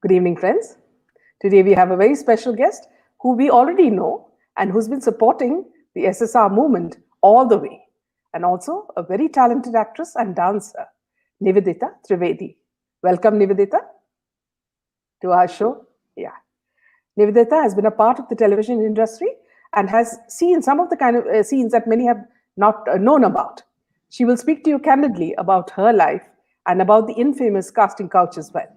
Good evening, friends. Today we have a very special guest who we already know and who's been supporting the SSR movement all the way, and also a very talented actress and dancer, Nivedita Trivedi. Welcome, Nivedita, to our show. Yeah. Nivedita has been a part of the television industry and has seen some of the kind of scenes that many have not known about. She will speak to you candidly about her life and about the infamous casting couch as well.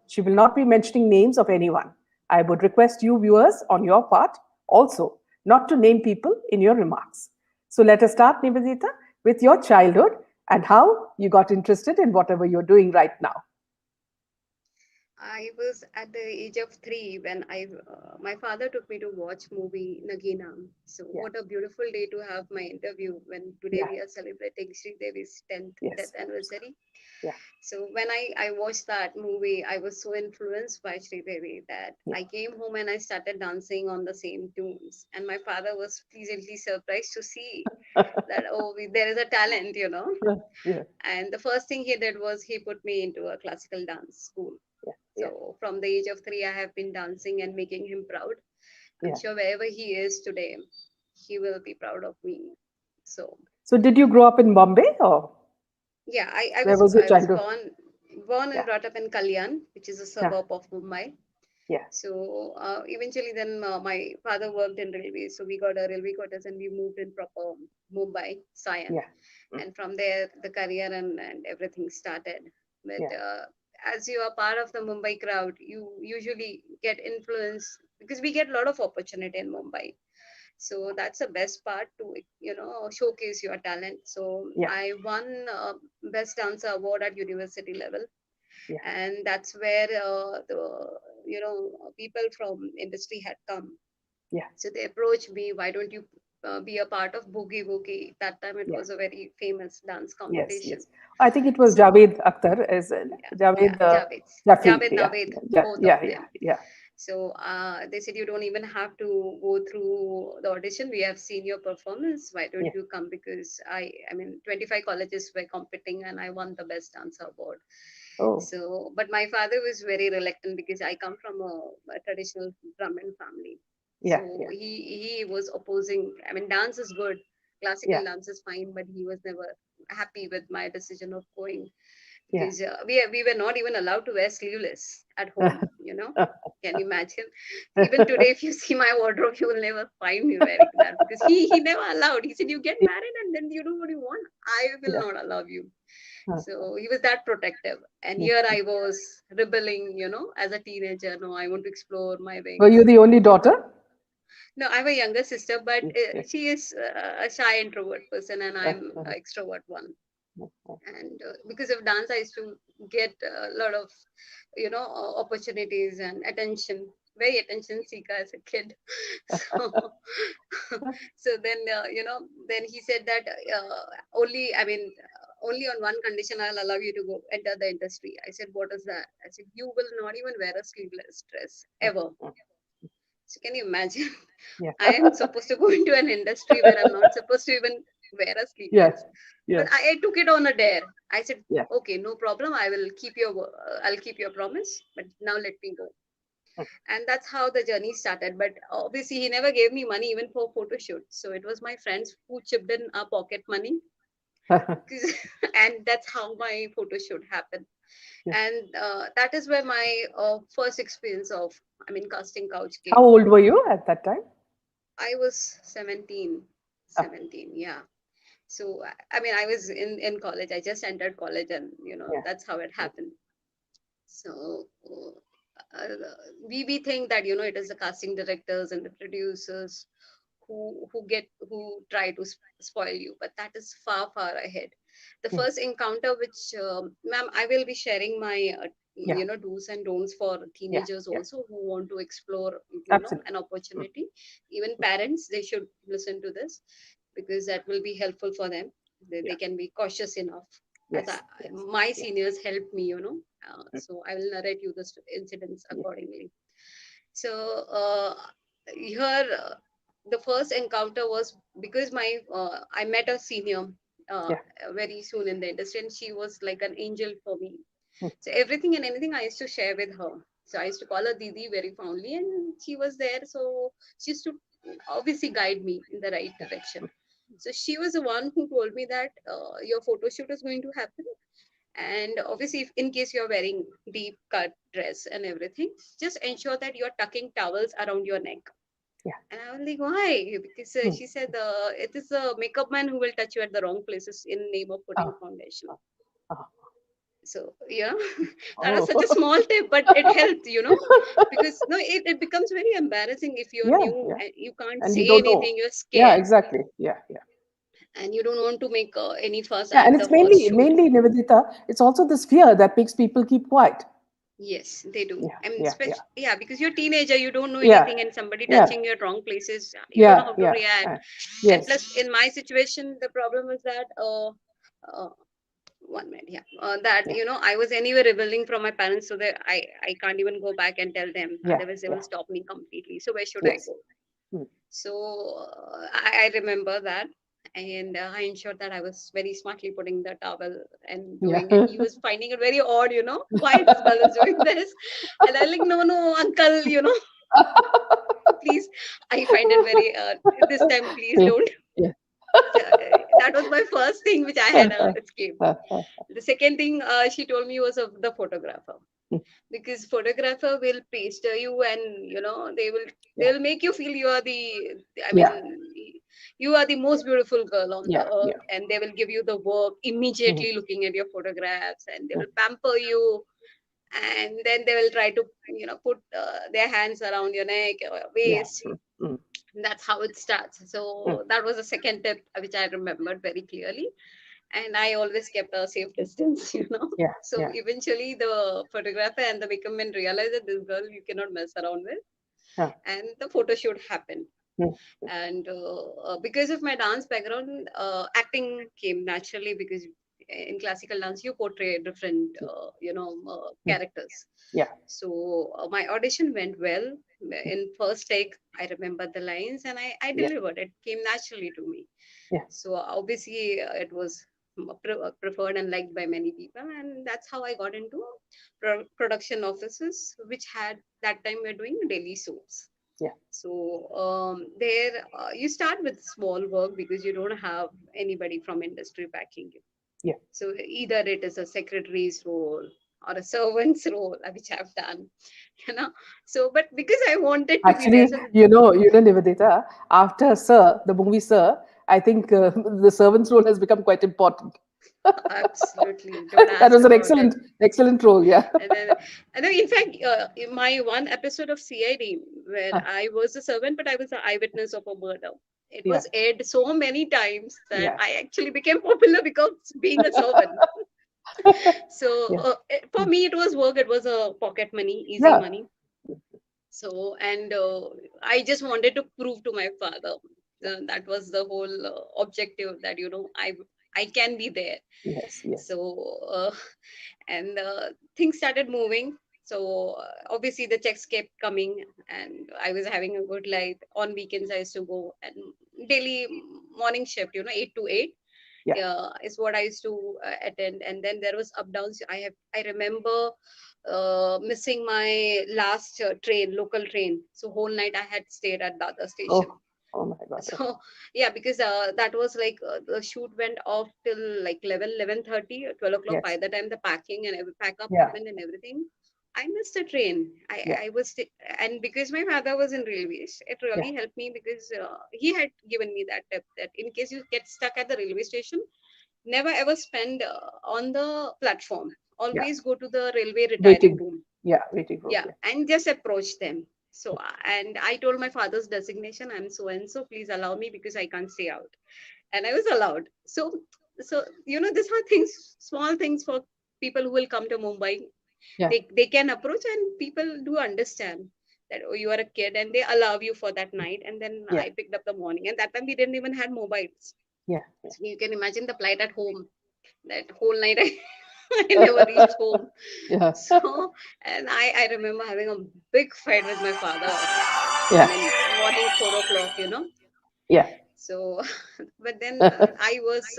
She will not be mentioning names of anyone. I would request you, viewers, on your part also not to name people in your remarks. So let us start, Nivedita, with your childhood and how you got interested in whatever you're doing right now. I was at the age of 3 when my father took me to watch movie Nagina. So Yeah, what a beautiful day to have my interview when today yeah, we are celebrating Sri Devi's 10th death yes, anniversary. yeah, So when I watched that movie, I was so influenced by Sri Devi that yeah, I came home and I started dancing on the same tunes. And my father was pleasantly surprised to see that, oh, there is a talent. yeah, And the first thing he did was he put me into a classical dance school. yeah, yeah, So from the age of 3, I have been dancing and making him proud. I'm yeah. sure wherever he is today, he will be proud of me. So So, did you grow up in Bombay or yeah, I, I where was was your I was childhood? born and Yeah, brought up in Kalyan, which is a yeah, suburb of Mumbai. yeah, So eventually, then my father worked in railways, so we got a railway quarters and we moved in proper Mumbai, Sion, yeah, mm, and from there the career and everything started. But yeah, as you are part of the Mumbai crowd, you usually get influence because we get a lot of opportunity in Mumbai. So that's the best part to showcase your talent. So yeah, I won best dancer award at university level, yeah, and that's where the people from industry had come. yeah, So they approached me, why don't you be a part of Boogie Woogie? That time it yeah, was a very famous dance yes, competition. yes. I think it was So Javed Akhtar, is yeah, Javed Jafi. Javed, Yeah, Naved, yeah, both of yeah, yeah, them. yeah, So they said you don't even have to go through the audition. We have seen your performance. Why don't yeah. you come? Because I mean, 25 colleges were competing, and I won the best dancer award. Oh, So, but my father was very reluctant because I come from a traditional Brahmin family. yeah, So yeah, he was opposing. I mean, dance is good, yeah, classical dance is fine, but he was never happy with my decision of going yeah. because we were not even allowed to wear sleeveless at home. Can you imagine? Even today, if you see my wardrobe, you will never find me wearing that because he never allowed. He said, "You get Yeah, married and then you do what you want. I will yeah, not allow you." uh, So he was that protective. And yeah. here I was rebelling, as a teenager. No, I want to explore my Were you wings. the only daughter? No, I have a younger sister, but Yeah, yeah. she is a shy introvert person, and Uh, I'm uh, an extrovert one. uh, And because of dance, I used to get a lot of, opportunities and attention. Very attention seeker as a kid. So, so then then he said that only on one condition I'll allow you to go enter the industry. I said, what is that? I said, you will not even wear a sleeveless dress uh, ever. uh, So can you imagine? yeah. I am supposed to go into an industry where I'm not supposed to even wear a Yes, sleeveless. But yes, I took it on a dare. I said, yeah. okay, no problem. I'll keep your promise. But now let me go. And that's how the journey started. But obviously, he never gave me money even for photo shoot. So it was my friends who chipped in our pocket money, and that's how my photo shoot happened. Yeah. And that is where my first experience of, casting couch How came. old were you at that time? I was 17, Ah, 17, yeah. So I was in college. I just entered college, and yeah, that's how it yeah, happened. So uh, we think that it is the casting directors and the producers who try to spoil you, but that is far ahead. The yeah, first encounter, which ma'am, I will be sharing my yeah, do's and don'ts for yeah, teenagers yeah. also who want to explore Absolutely. an Mm, opportunity. Even parents, they should listen to this because that will be helpful for them. They yeah. can be cautious enough as Yes, yes, my yeah. seniors helped me. Mm, So I will narrate you the incidents yeah, accordingly. So here, the first encounter was because I met a senior uh, yeah. very soon in the industry, and she was like an angel for me. Mm, So everything and anything I used to share with her. So I used to call her Didi very fondly, and she was there. So she used to obviously guide me in the right direction. So she was the one who told me that your photo shoot is going to happen, and obviously, if in case you're wearing deep cut dress and everything, just ensure that you're tucking towels around your neck. Yeah. And I was like, why? Because Mm. she said it is a makeup man who will touch you at the wrong places in name of putting Ah, foundation. ah, ah. So yeah, that was Oh. such a small tip, but it helped, because no, it becomes very embarrassing if you're Yeah, new yeah. and you can't And you say don't know. anything, you're Yeah, scared, exactly. Yeah, yeah. and you don't want to make any fuss Yeah, at and the it's first mainly, shoot. mainly Nivedita, it's also this fear that makes people keep quiet. Yes, they do. Yeah, I mean, yeah, yeah. especially, yeah, because you're a teenager, you don't know Yeah, anything, and somebody yeah, touching you at wrong places, you don't know yeah, how to yeah. react. And Yes. plus, in my situation, the problem is that, uh, 1 minute, yeah, that Yeah, I was anyway rebelling from my parents, so that I can't even go back and tell them, yeah, otherwise they yeah. will stop me completely. So where should I Yes. go? Mm. So I remember that, and I ensured that I was very smartly putting the towel and Yeah. doing it. He was finding it very odd, why this girl is doing this, and I like, no, no, uncle, please. I find it very this time, please Yeah, don't. yeah. So, that was my first thing which I had escaped. The second thing she told me was of the photographer, because photographer will pester you, and Yeah, they'll make you feel you are the, I mean, yeah, you are the most beautiful girl on the yeah, yeah. earth, and they will give you the work Mhm. immediately looking at your photographs, and they Mm. will pamper you, and then they will try to put their hands around your neck or Yeah. waist. Mm. Mm. That's how it starts. Mm. So that was the second tip which I remembered very clearly, and I always kept a safe distance. Yeah, So yeah, eventually, the photographer and the makeup man realized that this girl you cannot mess around with, yeah. and the photo shoot happened. Mm. And because of my dance background, acting came naturally, because in classical dance you portray different, Mm. characters. Yeah, So my audition went well. In first take, I remembered the lines, and I yeah, delivered. It came naturally to me. yeah, So obviously, it was preferred and liked by many people, and that's how I got into production offices, which had that time we're doing daily soaps. yeah, So there, you start with small work because you don't have anybody from industry backing you. yeah. So either it is a secretary's role or a servant's role, which I've done, you know. So, but because I wanted to be there, Actually, so Nivedita, after Sir, the movie Sir, I think the servant's role has become quite important. absolutely don't That ask was an about it. excellent, excellent role. Yeah. And then, in fact, in my one episode of CID, where Uh, I was a servant, but I was an eyewitness of a murder. It yeah, was aired so many times that yeah, I actually became popular because being a servant. So yeah, for me, it was work. It was a pocket money, easy yeah. money. So, and I just wanted to prove to my father, that was the whole objective, that I can be there. Yes, yes. So and things started moving. So obviously the checks kept coming, and I was having a good life. On weekends I used to go, and daily morning shift, 8 to 8 Yeah. is what I used to attend. And then there was up downs. I remember missing my last train, local train. So whole night I had stayed at the other station. Oh, oh my God. So yeah, because that was like, the shoot went off till like 11:30 or 12 o'clock. By Yes. the time the packing and pack up Yeah, happened and everything, I missed a train. yeah, I was and because my father was in railways, it yeah, really helped me, because he had given me that tip, that in case you get stuck at the railway station, never ever spend on the platform. yeah. Always go to the railway retiring Waiting. room. Yeah, waiting room. Yeah, Yeah, and just approach them. So and I told my father's designation, I'm so and so, please allow me because I can't stay out. And I was allowed. So these are things, small things for people who will come to Mumbai. yeah, They can approach, and people do understand that, oh, you are a kid, and they allow you for that night. And then yeah, I picked up the morning, and that time we didn't even had mobiles. yeah, yeah. So you can imagine the plight at home. That whole night I never reached home. Yeah, So, and I remember having a big fight with my father. I yeah, mean, morning 4 o'clock. yeah, So, but then I was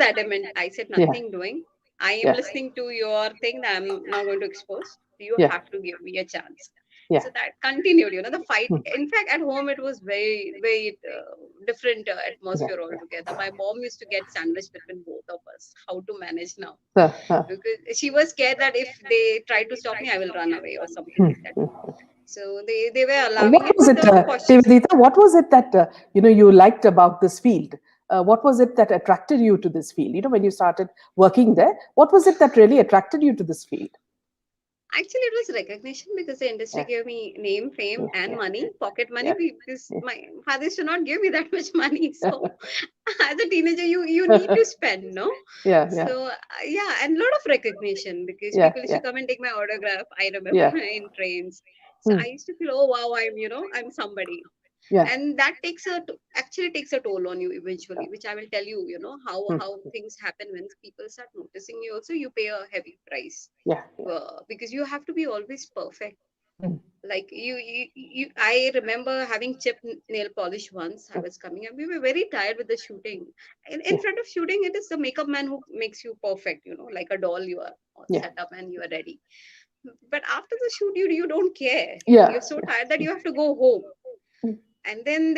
adamant. I said yeah, nothing doing. I am yeah, listening to your thing that I'm not going to expose. You Yeah. have to give me a chance. Yeah. So that continued, the fight. Hmm. In fact, at home it was very very different Yeah. atmosphere Yeah. altogether. My mom used to get sandwiched between both of us, how to manage now, Uh, because she was scared that if they try to stop me, I will run away or something hmm. like that. So they were allowing What it, was but it, they were cautious. Nivedita? What was it that you liked about this field? What was it that attracted you to this field? When you started working there, what was it that really attracted you to this field? Actually, it was recognition because the industry Yeah, gave me name, fame, yeah, and yeah, money, pocket money. yeah, Because yeah, my father used to not give me that much money, yeah, so as a teenager, you need to spend, no? yeah, yeah, So yeah, and a lot of recognition because yeah, people used to yeah, come and take my autograph. I remember yeah, in trains. So hmm, I used to feel, oh wow, I'm somebody, yeah, and that actually takes a toll on you yeah, eventually, which I will tell you. hmm, How things happen when people start noticing you. Also, you pay a heavy price yeah, yeah, because you have to be always perfect. hmm, Like I remember having chipped nail polish once. I hmm, was coming and we were very tired with the shooting. In yeah, front of shooting, it is the makeup man who makes you perfect, like a doll. You are yeah, set up and you are ready. But after the shoot, you don't care. yeah, You're so tired that you have to go home. hmm, And then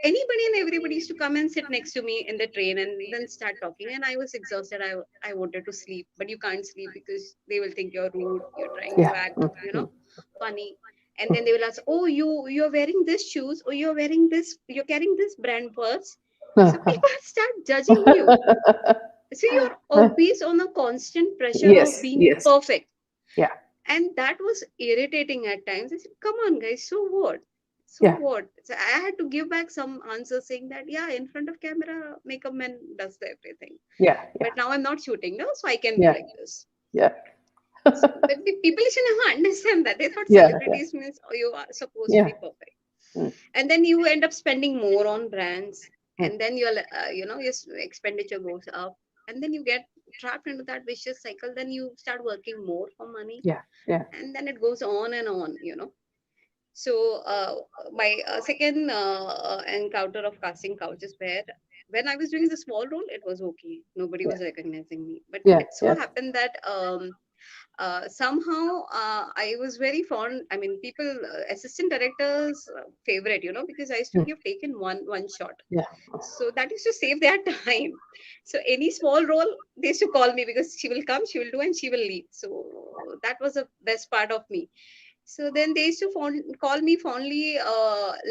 anybody and everybody used to come and sit next to me in the train and then start talking. And I was exhausted. I wanted to sleep, but you can't sleep because they will think you're rude. You're trying to yeah, act, hmm, hmm, funny. And then they will ask, "Oh, you're wearing this shoes, or you're wearing this, you're carrying this brand purse." So people start judging you. So you're always on a constant pressure of yes, being yes, perfect, yeah, and that was irritating at times. I said, come on guys, so what, so yeah, what? So I had to give back some answers saying that yeah, in front of camera makeup man does the everything, yeah, yeah, but now I'm not shooting now, so I can be yeah, like this. yeah, So, but the people should never understand that. They thought yeah, yeah, celebrities means, oh, you are supposed to yeah, be perfect, hmm, and then you end up spending more on brands, hmm, and then your expenditure goes up, and then you get trapped into that vicious cycle. Then you start working more for money, yeah, yeah, and then it goes on and on. So my second encounter of casting couches, where when I was doing the small role, it was okay. Nobody yeah, was recognizing me. But yeah, it so yeah, happened that somehow I was very fond. I mean, people, assistant directors, favorite, because I used to hmm, give taken one shot. yeah, So that used to save their time. So any small role, they used to call me because she will come, she will do, and she will leave. So that was the best part of me. So then they used to call me fondly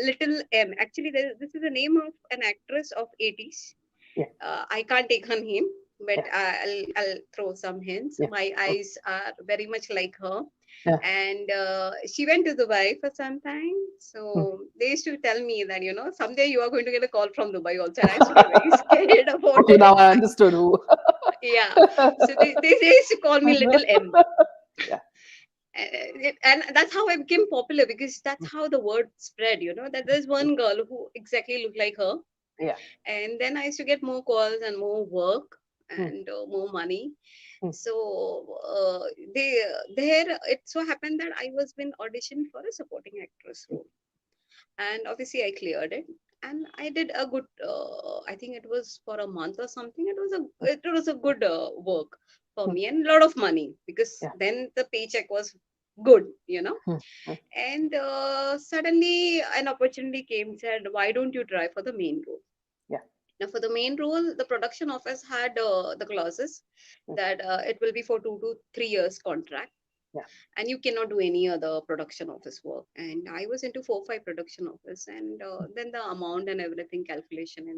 Little M. Actually, this is the name of an actress of 80s. yeah, I can't take her name, but yeah, I'll throw some hints. yeah, My hmm, eyes are very much like her. yeah, And she went to Dubai for some time. hmm. So they used to tell me that, someday you are going to get a call from Dubai also. And I used to get very scared about Okay, it now at I times. understood who. Yeah. So they used to call me Little M. Yeah, And that's how I became popular, because that's how the word spread, that there's one girl who exactly looked like her. yeah, And then I used to get more calls and more work hmm, and more money. hmm, So they there it so happened that I was been auditioned for a supporting actress role, and obviously I cleared it. And I did a good, I think it was for a month or something. It was a good work for hmm, me, and a lot of money, because yeah, then the paycheck was good. hmm, hmm, And suddenly an opportunity came, said, why don't you try for the main role? yeah, Now, for the main role, the production office had the clauses hmm, that it will be for 2 to 3 years contract, yeah, and you cannot do any other production office work. And I was into 4 5 production office, and then the amount and everything calculation,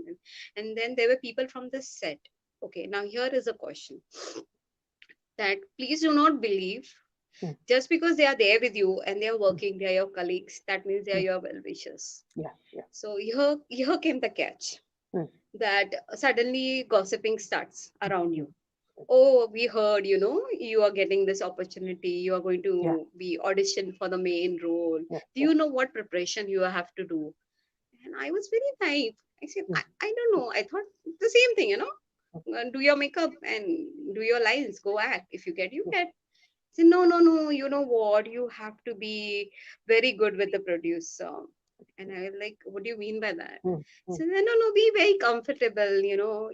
and then there were people from the set. Okay, now here is a question, that please do not believe hmm, just because they are there with you and they are hmm, working, they are your colleagues, that means they hmm, are your well wishers. yeah, yeah, So here came the catch, hmm, that suddenly gossiping starts around hmm, you. Oh, we heard, you are getting this opportunity, you are going yeah, to be auditioned for the main role. yeah, Do yeah, you know what preparation you have to do? And I was very naive. I said, hmm, I don't know. I thought the same thing, do your makeup and do your lines, go act. If you get, you hmm, get. Say, no, no, no, you know what? You have to be very good with the producer. And I was like, what do you mean by that? hmm, hmm, So, no, no, no, be very comfortable.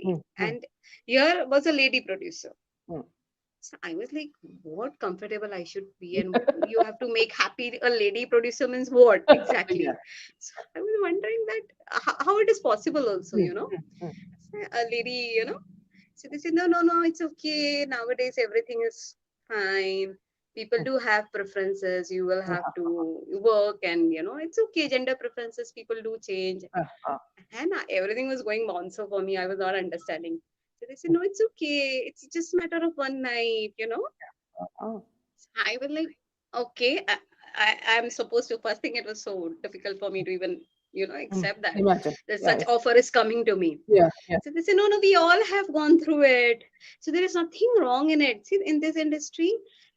hmm, hmm, And here was a lady producer. hmm, So I was like, what comfortable I should be, and you have to make happy a lady producer means what Yeah. exactly? So I was wondering that how it is possible also, Mm, mm, mm, So a lady, So they said, no, no, no, it's okay. Nowadays, everything is fine. People mm. do have preferences. You will have Yeah. to work, and it's okay. Gender preferences, people do change. Uh, uh, And everything was going monso for me. I was not understanding. So they said, mm, no, it's okay. It's just matter of one night. uh, I was like, okay, I'm supposed to. First thing, it was so difficult for me to even, accept that Imagine. Yeah. such offer is coming to me. Yeah. Yeah. So they say, no, no, we all have gone through it. So there is nothing wrong in it. See, in this industry,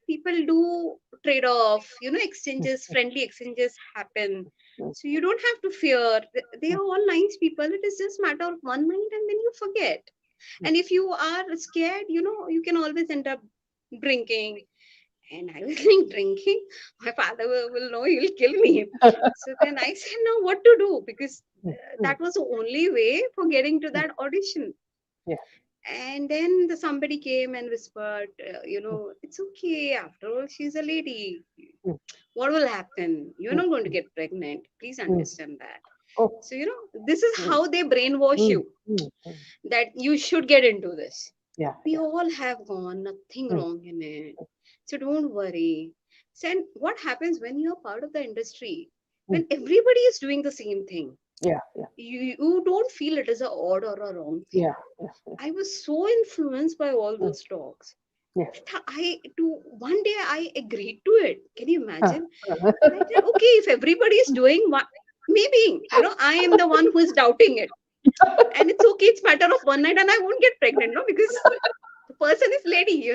people do trade off, Mm, exchanges, friendly exchanges happen. mm, So you don't have to fear. They mm, are all nice people. It is just matter of one night and then you forget. mm. And if you are scared, you can always end up drinking. And I was like, drinking? My father will know, he'll kill me. So then I said, now what to do? Because Mm, mm. that was the only way for getting to that audition. Yeah. And then somebody came and whispered, Mm, it's okay. After all, she's a lady. mm, What will happen? You're mm, not going to mm, get pregnant. Please mm. understand that. Oh. So, this is Mm, how they brainwash mm, you mm, mm. that you should get into this. Yeah. We Yeah. all have gone, nothing Mm, wrong in it. So don't worry. So, and what happens when you're part of the industry? mm. When everybody is doing the same thing, Yeah. Yeah. you don't feel it is a odd or a wrong thing. Yeah. Yeah. Yeah. I was so influenced by all Mm. those talks. Yeah. I to one day I agreed to it. Can you Huh. imagine? And I said, okay, if everybody is doing one, maybe I am the one who is doubting it, and it's okay. It's matter of one night, and I won't get pregnant, no, because the person is lady.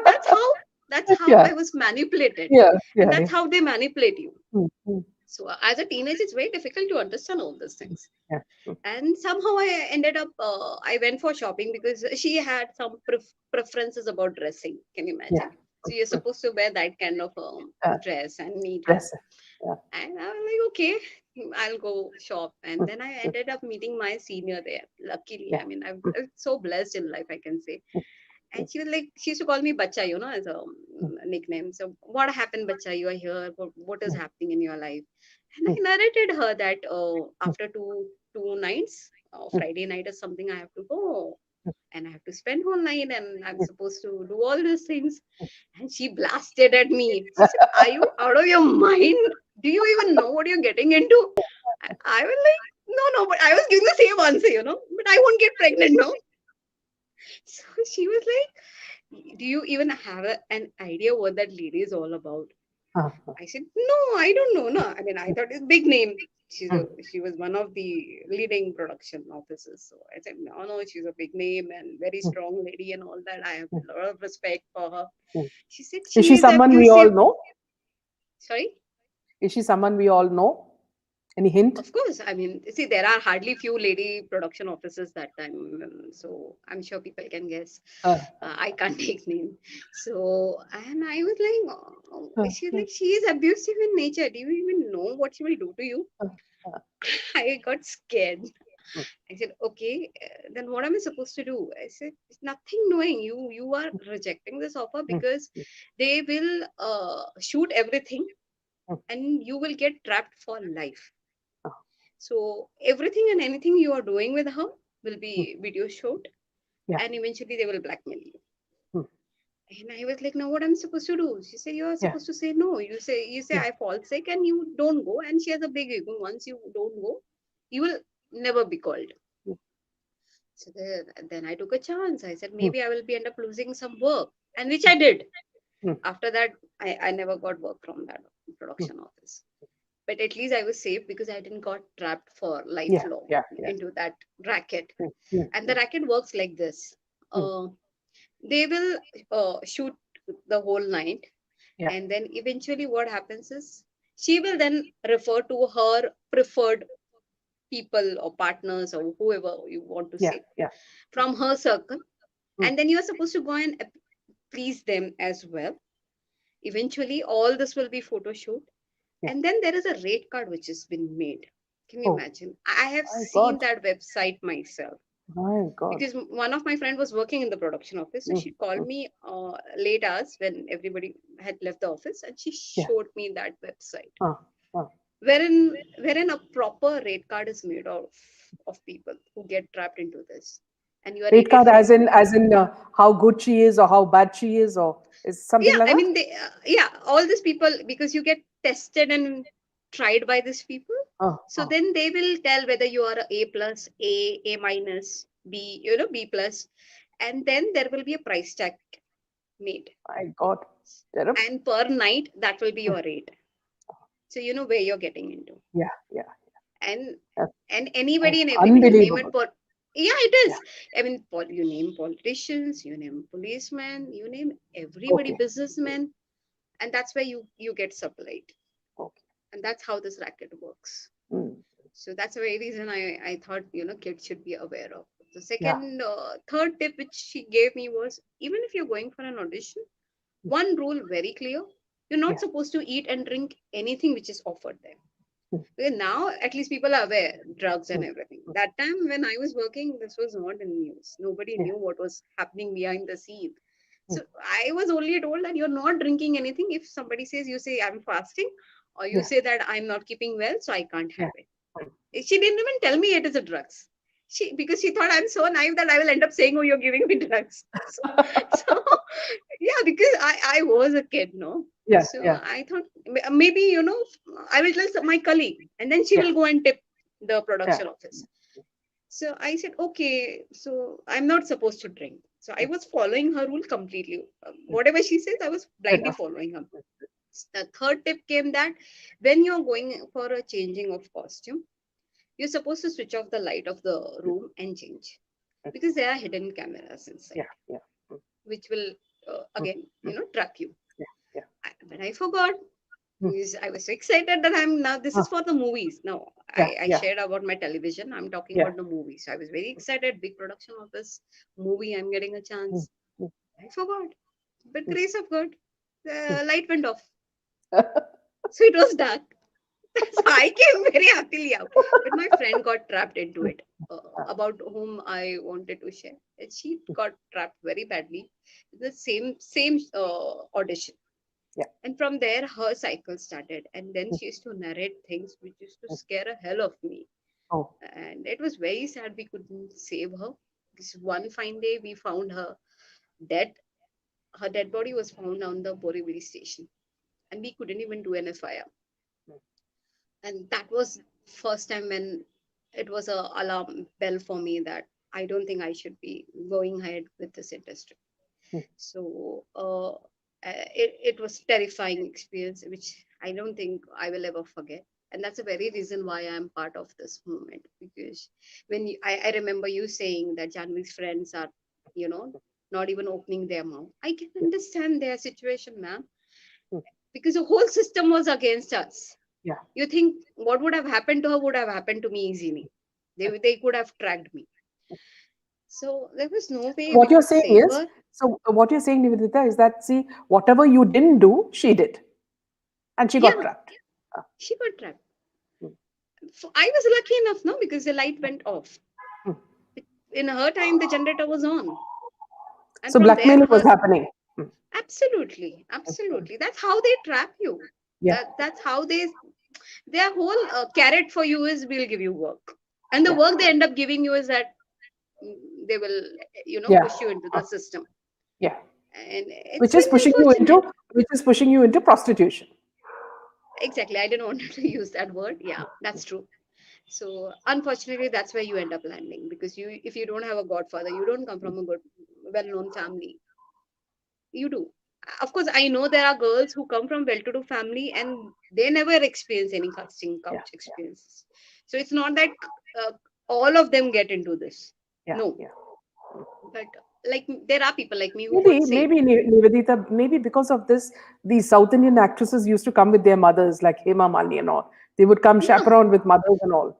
That's how that's how Yeah. I was manipulated, Yeah. and Yeah. that's Yeah. how they manipulate you. Mm, mm, So as a teenager, it's very difficult to understand all these things. yeah. Mm, And somehow I ended up, I went for shopping because she had some preferences about dressing. Can you yeah. imagine? So Mm, you're mm. supposed to wear that kind of Uh, dress and meet her. Bless it. Yeah. And I was like, okay, I'll go shop. And Mm, then I mm. ended up meeting my senior there. Luckily, Yeah. I mean, I'm Mm, so blessed in life, I can say. mm, And she was like, she used to call me Bacha, as a mm, nickname. So, what happened, Bacha? You are here. What is mm, happening in your life? And I mm, narrated her that mm, after two nights, mm, Friday night is something I have to go, mm, and I have to spend whole night, and I'm mm, supposed to do all these things. And she blasted at me. She said, "Are you out of your mind? Do you even know what you're getting into?" I was like, "No, no," but I was giving the same answer. But I won't get pregnant, no. So she was like, do you even have an idea what that lady is all about? uh, uh, I said, no, I don't know. No, I mean, I thought it's big name. mm, She was one of the leading production officers. So I said, no, no, she's a big name and very mm, strong lady and all that. I have mm, a lot of respect for her. mm. She said Is she she is someone we abusive. all know? Sorry. Is she someone we all know? Any hint? Of course, I mean, see, there are hardly few lady production officers that time, so I'm sure people can guess. Uh, I can't take name. So, and I was like, she's uh, like, she is abusive in nature. Do you even know what she will do to you? uh, uh, I got scared. mm, I said, okay, then what am I supposed to do? I said, it's nothing knowing you. You are rejecting this offer mm, because they will shoot everything mm, and you will get trapped for life. uh, So everything and anything you are doing with her will mm. be video shot, Yeah. and eventually they will blackmail you. Mm, And I was like, now what I'm supposed to do? She said, you are yeah. supposed to say no. You say Mm, I fall sick and you don't go. And she has a big ego. Once you don't go, you will never be called. mm, So then I took a chance. I said mm, maybe I will be end up losing some work, and which I did. mm, After that, I never got work from that mm. production office. But at least I was safe because I didn't got trapped for Yeah. lifelong Yeah. Yeah. into that racket. Mm, mm, And the mm, racket works like this. mm. They will shoot the whole night, Yeah. and then eventually what happens is she will then refer to her preferred people or partners or whoever you want to Yeah. say Yeah. from her circle, Mm, and then you are supposed to go and please them as well. Eventually all this will be photo shoot, yeah. and then there is a rate card which has been made. Can you Oh imagine? I have my God. seen that website myself. My God. because one of my friend was working in the production office, so Mm, she called mm, me late hours when everybody had left the office, and she yeah. showed me that website Uh, uh. wherein a proper rate card is made of people who get trapped into this, and you are Rate rated card for. as in how good she is or how bad she is or is something Yeah, like I that? mean, yeah, all these people, because you get tested and tried by these people, so Oh, then they will tell whether you are a plus, a minus, b, b plus, and then there will be a price tag made, my God. Terrible. and per night that will be Mm, your rate, so you know where you're getting into. yeah, yeah. and That's, and that's anybody and everybody, you name unbelievable. it. Yeah, it Yeah. is. I mean, you name politicians, you name policemen, you name everybody, Okay. businessmen, and that's where you get supplied, Okay. and that's how this racket works. Mm, So that's the very reason I thought, kids should be aware of. The yeah. second third tip which she gave me was, even if you're going for an audition, Mm, one rule very clear: you're not yeah. supposed to eat and drink anything which is offered there. Mm, Well, now at least people are aware, drugs and mm, everything. mm, That time when I was working, this was not in news. Nobody yeah. knew what was happening behind the scene. Mm, So I was only told that you're not drinking anything. If somebody says, you say I'm fasting, or you yeah. say that I'm not keeping well, so I can't Yeah. have it. Mm. She didn't even tell me it is a drugs. Because she thought I'm so naive that I will end up saying, "Oh, you're giving me drugs." So yeah, because I was a kid, no. Yeah. So Yeah. I thought, maybe I will tell my colleague, and then she Yeah. will go and tip the Yeah. production office. So I said, okay, so I'm not supposed to drink. So I Mm, was following her rule completely. mm. Whatever she says, I was Fair blindly enough. following her. The third tip came that when you're going for a changing of costume, you're supposed to switch off the light of the room and change, Mm, because there are hidden cameras inside, yeah. Yeah. Mm, which will mm, again, mm, track you. yeah. Yeah. But I forgot, Mm, because I was so excited that I'm now. This uh, is for the movies. Now yeah. I Yeah. shared about my television. I'm talking Yeah. about the movies. I was very excited. Big production of this movie. I'm getting a Mm, chance. mm, I forgot. But mm, grace of God, mm. the light went off. So it was dark. So I came very happily out. But my friend got trapped into it, about whom I wanted to share. And she got trapped very badly. The same audition. Yeah. And from there, her cycle started. And then she used to narrate things which used to Mm. scare a hell of me. Oh. And it was very sad we couldn't save her. This one fine day, we found her dead. Her dead body was found on the Borivali station. And we couldn't even do an FIR. Mm, And that was first time when it was a alarm bell for me that I don't think I should be going ahead with this industry. mm. So it was terrifying experience, which I don't think I will ever forget. And that's the very reason why I'm part of this movement. Because I remember you saying that Janvi's friends are, you know, not even opening their mouth. I can Yeah. understand their situation, ma'am, Mm, because the whole system was against us. yeah. You think what would have happened to her would have happened to me easily. They could have tracked me. So there was no way we What you're could saying save is, her. so what you're saying, Nivedita, is that see, whatever you didn't do, she did, and she got Yeah, trapped. Ah, she got trapped. mm, So I was lucky enough, no, because the light went off. mm. In her time, the generator was on, and So from there, blackmailing was her. happening. Mm, Absolutely, mm, absolutely. That's how they trap you. yeah, That's how their whole carrot for you is, we'll give you work, and the yeah, work they end up giving you is that, they will, yeah, push you into uh, the system. yeah. And it's Which is really pushing you into, unfortunate. which is pushing you into prostitution. Exactly, I didn't want to use that word. Yeah, that's true. So unfortunately, that's where you end up landing, because if you don't have a godfather, you don't come from a good, well-known family. You do. Of course, I know there are girls who come from well-to-do family and they never experience any casting Yeah, couch experiences. So it's not that uh, all of them get into this. yeah, No, yeah. but like there are people like me who got Maybe, saved. Nivedita, maybe because of this, these South Indian actresses used to come with their mothers, like Hema Malini and all. They would come Yeah, chaperoned with mothers and all.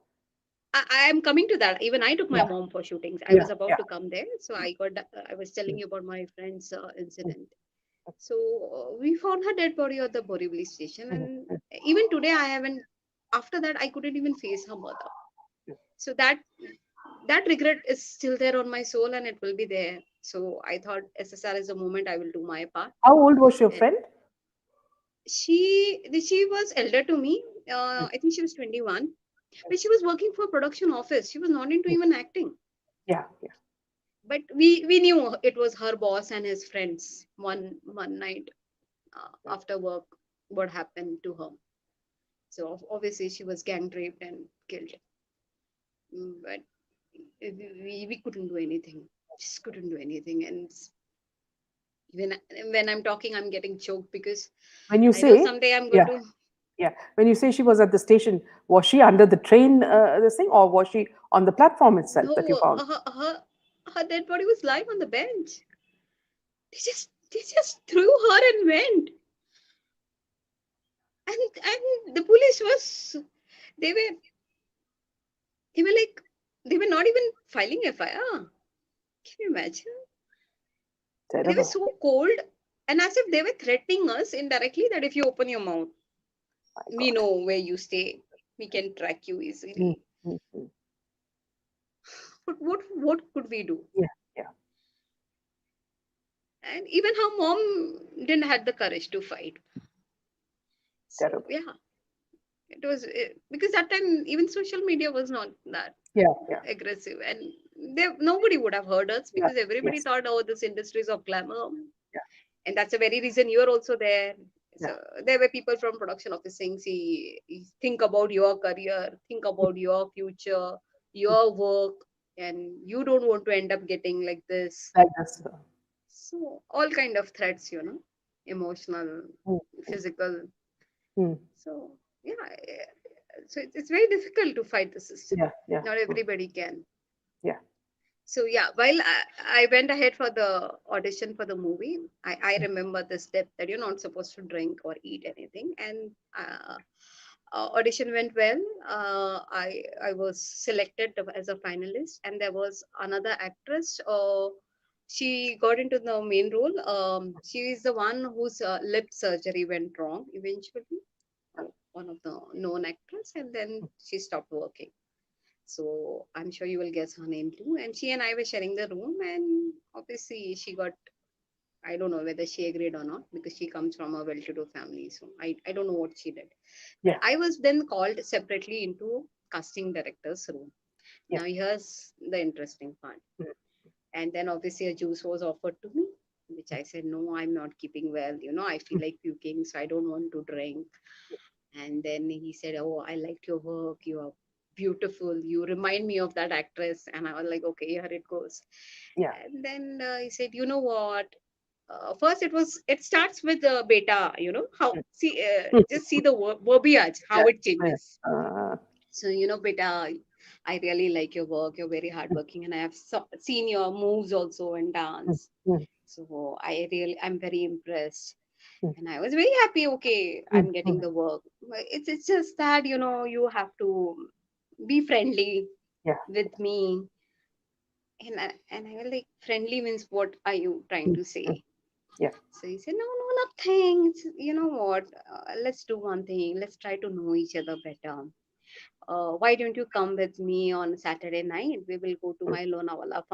I am coming to that. Even I took my Yeah, mom for shootings. I yeah, was about yeah. to come there, so I was telling Mm, you about my friend's mm, incident. So we found her dead body at the Borivali station, mm, and mm, even today I haven't. After that, I couldn't even face her mother. So that that regret is still there on my soul, and it will be there. So I thought SSR is the moment I will do my part. How old was your And friend? she was elder to me. Mm, I think she was 21, but she was working for a production office. She was not into mm. even acting. Yeah, yeah, But we knew it was her boss and his friends. One night yeah. after work, what happened to her. So obviously she was gang raped and killed. But we couldn't do anything. Just couldn't do anything. And when when I'm talking, I'm getting choked because When you I know say, someday I'm going yeah, to. yeah. When you say she was at the station, was she under the train, this thing, or was she on the platform itself that you No, found? her dead body was lying on the bench. They just threw her and went. And the police was they were they were like they were not even filing FIR. Can you imagine? They were Terrible. so cold, and as if they were threatening us indirectly that if you open your mouth, My we God. know where you stay. We can track you Mm, easily. mm, mm. But what could we do? Yeah, yeah. And even her mom didn't have the courage to fight. So Terrible. yeah, it was because that time even social media was not that Yeah, yeah, aggressive, and nobody would have heard us yeah. because everybody Yes. thought, oh, this industry is of glamour, Yeah, and that's the very reason you're also there. yeah. So there were people from production office saying, see, think about your career, think about your future, Mm. your work, and you don't want to end up getting like this. Like this. So all kind of threats, emotional, Mm, mm, physical. mm. So yeah, so it's very difficult to fight the system. Yeah, yeah. Not Mm, everybody can. yeah. So yeah, while I went ahead for the audition for the movie, I Mm, remember the step that you're not supposed to drink or eat anything. And audition went well. I was selected as a finalist, and there was another actress. She got into the main role. She is the one whose lip surgery went wrong eventually. One of the known actress, and then she stopped working. So I'm sure you will guess her name too. And she and I were sharing the room, and obviously she got. I don't know whether she agreed or not because she comes from a well-to-do family. So I don't know what she did. But yeah, I was then called separately into casting director's room. yeah. Now here's the interesting part. Mm, And then obviously a juice was offered to me, which I said no, I'm not keeping well. I feel mm, like puking, so I don't want to drink. And then he said, oh, I liked your work. You are beautiful. You remind me of that actress. And I was like, okay, here it goes. yeah. And then he said, you know what? First, it starts with beta, how, Mm, see, mm, just see the verbiage, yeah, how it yeah. changes. So, beta, I really like your work. You're very Mm, hardworking. And I have seen your moves also in mm, dance. mm, So I'm very impressed. mm, And I was very happy. Okay, mm, I'm getting mm. the work. But it's just that you have to be friendly Yeah. with me, and I was like, friendly means what are you trying Mm, to mm. say? Yeah. So he said, no, no, nothing. You know what? Let's do one thing. Let's try to know each other better. Why don't you come with me on Saturday night? We will go to Mm, my Lonavala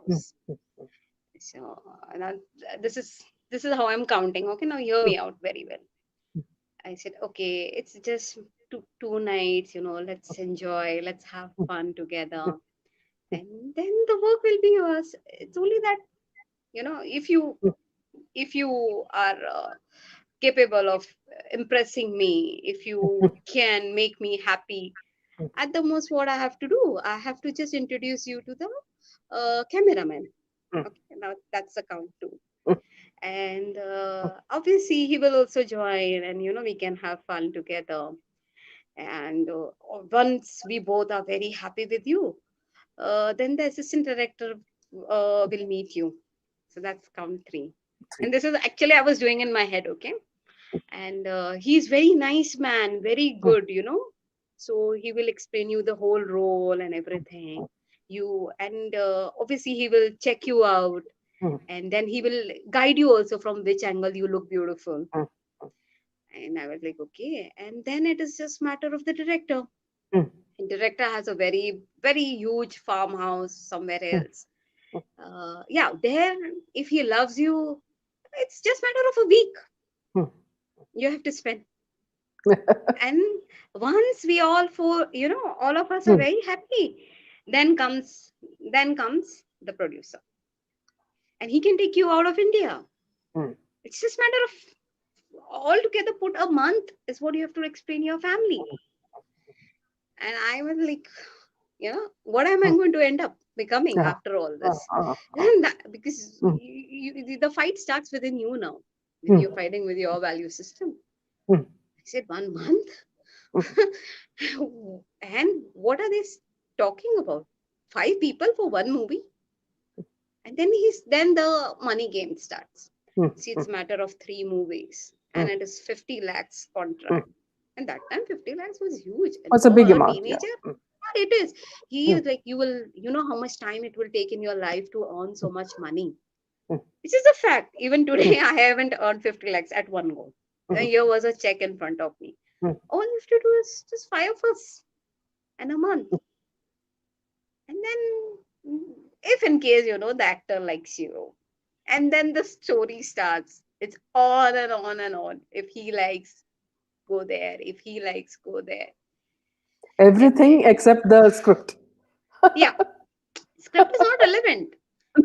mm, farmhouse. mm, So now this is how I'm counting. Okay, now hear mm, me out very well. mm, I said, okay, it's just two nights, let's enjoy, let's have mm, fun mm, together. mm, And then the work will be yours. It's only that, if you mm, if you are capable of impressing me, if you mm, can make me happy, mm, at the most what I have to do, I have to just introduce you to the cameraman. mm, Okay, now that's the count two. mm, And mm, obviously he will also join, and we can have fun together. And once we both are very happy with you, then the assistant director will meet you. So that's count three. And three. this is actually I was doing in my head, okay? And he's very nice man, very Mm, good, so he will explain you the whole role and everything. mm, You and obviously he will check you out, mm, and then he will guide you also from which angle you look beautiful. mm, mm, And I was like, okay. And then it is just matter of the director. mm. And director has a very, very huge farmhouse somewhere mm, else. Yeah, there, if he loves you, it's just matter of a week mm, you have to spend. And once we all four, all of us are mm, very happy, then comes the producer, and he can take you out of India. mm, It's just matter of altogether put a month is what you have to explain your family. And I was like, what am I mm. going to end up becoming Yeah. after all Uh, this? uh, uh, And because mm, the fight starts within you now, with you mm, fighting with your value system. mm, I said 1 month. mm. And what are they talking about? 5 people for one movie? And then the money game starts. Mm, See, it's mm, a matter of 3 movies, and mm, it is 50 lakhs mm. contract. And that time 50 lakhs was huge. And It's a for big a amount. Yeah. teenager, Mm, yeah, it is. He mm, is like, you know how much time it will take in your life to earn so much money. mm, Which is a fact. Even mm, today, I haven't earned 50 lakhs at one go. mm, Here was a check in front of me. mm, All you have to do is just 5 of us and a month. And then, if in case, the actor likes you, and then the story starts. It's on and on and on. If he likes, go there. If he likes, go there. And everything then, except the script. yeah, script is not relevant.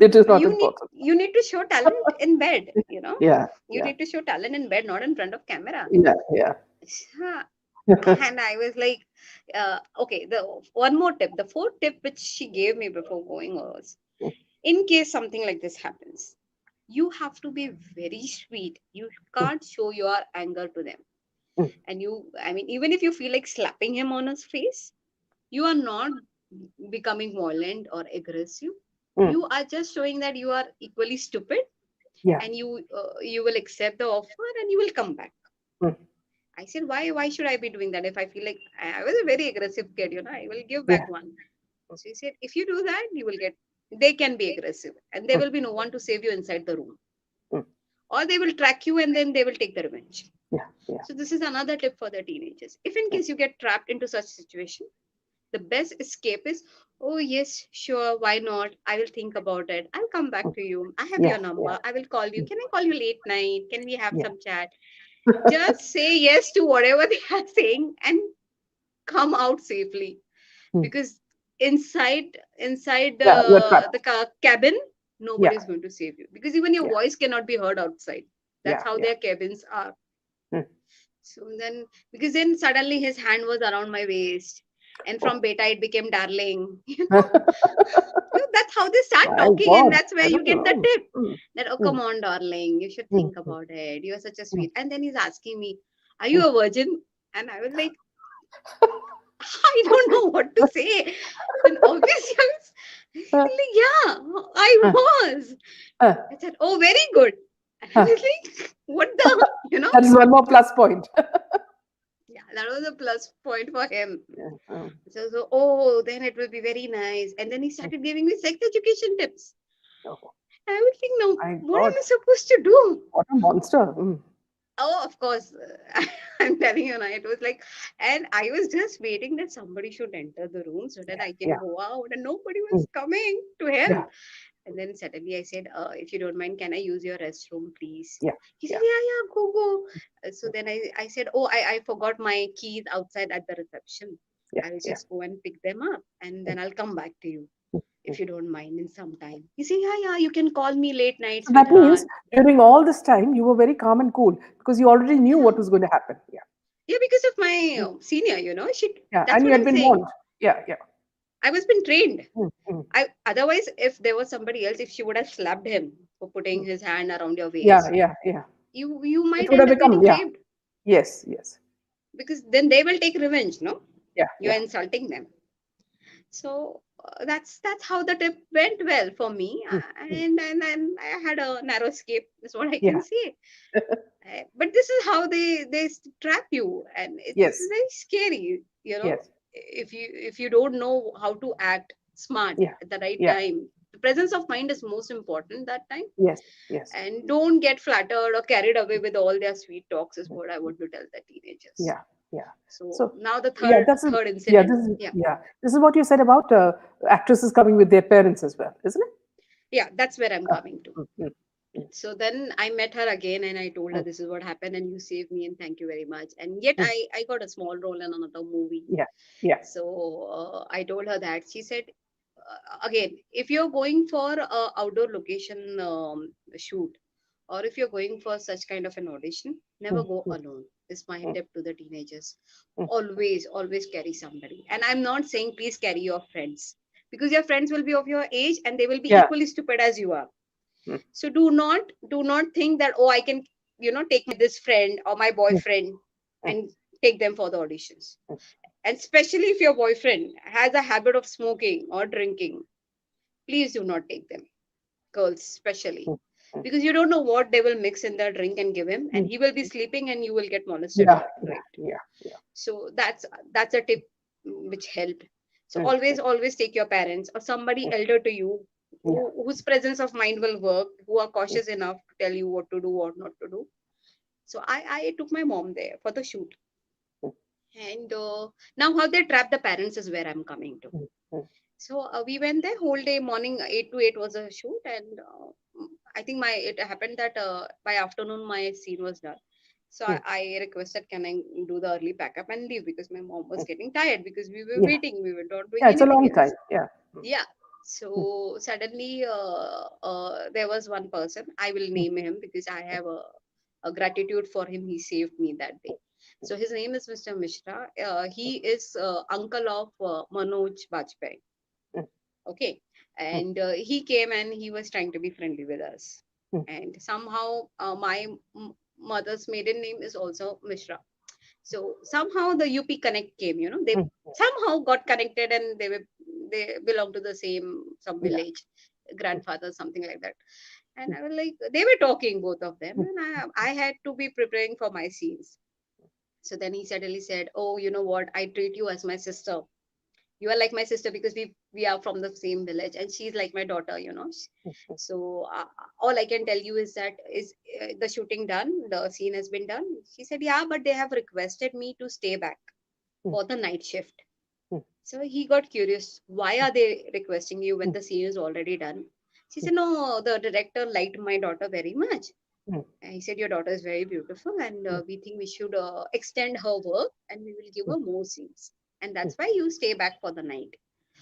It is not You need important. you need to show talent in bed. Yeah. You Yeah. need to show talent in bed, not in front of camera. Yeah. Yeah. Huh. And I was like, okay. The one more tip, the fourth tip which she gave me before going was, in case something like this happens, you have to be very sweet. You Mm, can't show your anger to them. mm, And I mean, even if you feel like slapping him on his face, you are not becoming violent or aggressive. mm. You are just showing that you are equally stupid, Yeah. and you will accept the offer and you will come back. Mm, I said, why should I be doing that? If I feel like I was a very aggressive kid, I will give back yeah. one. So he said, if you do that, you will get, they can be aggressive, and there Mm, will be no one to save you inside the room, mm. or they will track you and then they will take the revenge. Yeah. Yeah. So this is another tip for the teenagers. If in Mm, case you get trapped into such situation, the best escape is, oh yes, sure, why not? I will think about it. I'll come back mm. to you. I have Yeah. your Yeah. number. I will call you. Mm, Can I call you late night? Can we have yeah. some chat? Just say yes to whatever they are saying and come out safely. Mm. Because inside Yeah. You're the trapped. cabin, Yeah. nobody is going to save you, because even your Yeah. voice cannot be heard outside. That's Yeah. how Yeah. their cabins are. Mm. So then, because then suddenly his hand was around my waist, and from Oh. beta it became darling. That's how they start My talking, and God. that's where I you don't get the know. tip. Mm, That, oh, mm, come on, darling, you should mm, think mm, about it. You're such a mm, sweet. And then he's asking me, "Are mm. you a virgin?" And I was like, I don't know what to say. Then obviously I was Uh, like, yeah, I uh, was. uh, I said, oh, very good. And I uh. was like, what the, That is one more plus point. yeah, that was a plus point for him. Yeah. So, oh, then it will be very nice. And then he Mm. started giving me sex education tips. Oh, I was like, no, my what am God. I supposed to do? What a monster. Mm, Oh, of course. I'm telling you now, it was like, and I was just waiting that somebody should enter the room so that yeah. I can Yeah. go out, and nobody Mm, was coming to help. yeah. And then suddenly I said, if you don't mind, can I use your restroom, please? Yeah. He said, Yeah. yeah, yeah, go, go. So then I said, oh, I forgot my keys outside at the reception. Yeah. I will Yeah. just go and pick them up, and Mm, then I'll come back to you mm, mm. if you don't mind in some time. He said, yeah, yeah, you can call me late night, So that sweetheart. means during all this time you were very calm and cool because you already knew Yeah. what was going to happen. Yeah. Yeah, because of my Mm, senior, she, yeah. that's And you what had I'm been saying. warned. Yeah. Yeah. I was been trained. Mm, mm, Otherwise, if there was somebody else, if she would have slapped him for putting mm. his hand around your Yeah. waist, Yeah. Yeah. you It might would end have up become, getting yeah. raped, Yes. Yes. because then they will take revenge. No, Yeah. you're Yeah. insulting them. So that's how the trip went well for me, Mm, mm. and I had a narrow escape. Is what I can Yeah. say. But this is how they trap you, and it's Yes. very scary. Yes. If you don't know how to act smart Yeah. at the right Yeah. time, the presence of mind is most important that time. Yes. Yes. And don't get flattered or carried away with all their sweet talks, is what I want to tell the teenagers. Yeah. yeah. So So now the yeah, third yeah, incident. Yeah. this is what you said about actresses coming with their parents as well, isn't it? Yeah, that's where I'm Uh, coming to. mm, mm, mm, So then I met her again and I told her mm, this is what happened and you saved me and thank you very much. And yet mm. I got a small role in another movie. Yeah, yeah. So I told her that. She said, again, if you're going for a outdoor location shoot, or if you're going for such kind of an audition, never Mm, go mm, alone. Is my mm, tip to the teenagers. mm. Always carry somebody. And I'm not saying please carry your friends, because your friends will be of your age and they will be Yeah. equally stupid as you are. Mm, So do not think that, oh, I can take my this friend or my mm, boyfriend mm, and take them for the auditions. mm, And especially if your boyfriend has a habit of smoking or drinking, please do not take them, girls especially, mm, mm, because you don't know what they will mix in their drink and give him, and mm. he will be sleeping and you will get molested Yeah, for it, yeah, right? yeah, yeah. So that's a tip which helped. So Mm, always take your parents or somebody mm, elder to you, yeah. whose presence of mind will work, who are Mm, cautious enough to tell you what to do, what not to do. So I took my mom there for the shoot. mm, And now how they trap the parents is where I'm coming to. mm, mm, So we went there whole day. Morning 8 to 8 was a shoot, and I think my it happened that by afternoon my scene was done. So mm, I requested, can I do the early pack up and leave, because my mom was mm. getting tired because we were Yeah, waiting, we were not doing yeah. It's a anything long time. else. Yeah. Mm, Yeah. mm, So suddenly there was one person. I will mm, name him because I have a gratitude for him. He saved me that day. So his name is Mr. Mishra. He is uncle of Manoj Bajpayee. mm, Okay. mm, And he came and he was trying to be friendly with us. mm, And somehow my mother's maiden name is also Mishra. So somehow the UP connect came. They mm. somehow got connected, and they belong to the same some Yeah. village, Mm, grandfather, something like that. And mm, I was like, they were talking, both of them, mm, and I had to be preparing for my scenes. So then he suddenly said, oh, you know what, I treat you as my sister. You are like my sister because we are from the same village, and she's like my daughter. mm, So all I can tell you is that is the shooting done, the scene has been done. She said, yeah, but they have requested me to stay back mm, for the night shift. mm, So he got curious, why mm, are they requesting you when mm, the scene is already done? She mm, said, no, the director liked my daughter very much. mm, And he said, your daughter is very beautiful, and mm, we think we should extend her work and we will give mm, her more scenes. And mm, that's why you stay back for the night.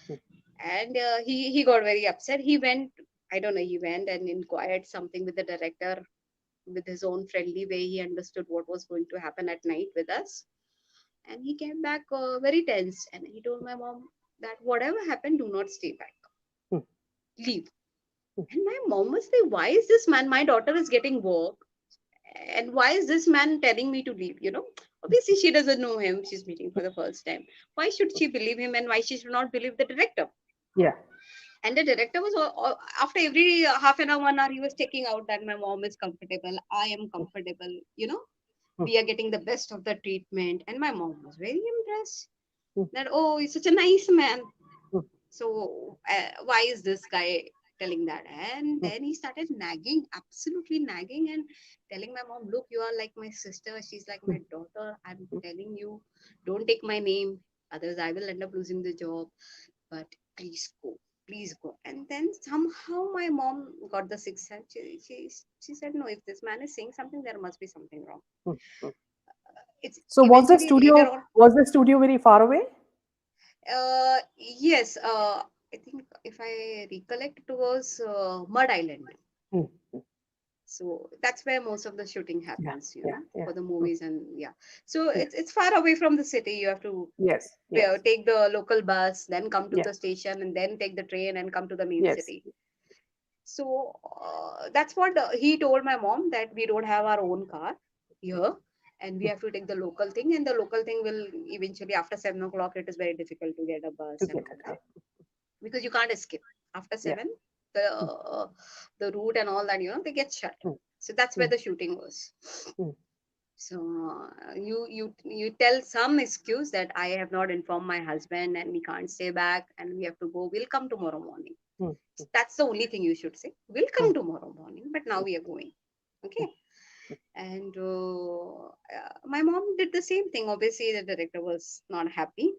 mm, And he got very upset. He went, I don't know, he went and inquired something with the director with his own friendly way. He understood what was going to happen at night with us. And he came back very tense. And he told my mom that whatever happened, do not stay back, mm, leave. mm. And my mom was like, why is this man? My daughter is getting work. And why is this man telling me to leave? Obviously, she doesn't know him. She's meeting for the first time. Why should she believe him, and why she should not believe the director? Yeah. And the director was after every half an hour, 1 hour, he was taking out that my mom is comfortable, I am Mm, comfortable, mm, we are getting the best of the treatment. And my mom was very impressed mm, that, oh, he's such a nice man. mm, So why is this guy telling that? And mm, then he started nagging, absolutely nagging, and telling my mom, look, you are like my sister, she's like mm, my daughter, I'm mm. telling you, don't take my name, otherwise I will end up losing the job, but please go, please go. And then somehow my mom got the sixth sense. She said, no, if this man is saying something, there must be something wrong. Mm, mm. It's So eventually later on. was the studio very far away? Yes, I think if I recollect, it was Mud Island. Mm, mm. So that's where most of the shooting Yeah, happens, yeah, yeah. for the Mm, movies. And yeah, so yeah. it's far away from the city. You have to Yes, yes, take the local bus, then come to yeah, the station, and then take the train and come to the main yes. city. So that's what he told my mom, that we don't have our own car here, and we Mm, have to take the local thing. And the local thing will eventually, after 7 o'clock, it is very difficult to get a to bus and get all it. that, because you can't escape after Yeah. 7. The Mm, route and all that, they get shut. mm, So that's where mm, the shooting was. mm, So you tell some excuse that I have not informed my husband and we can't stay back and we have to go. We'll come tomorrow morning. mm, That's the only thing you should say. We'll mm, come tomorrow morning, but now mm, we are going. Okay. And my mom did the same thing. Obviously, the director was not happy.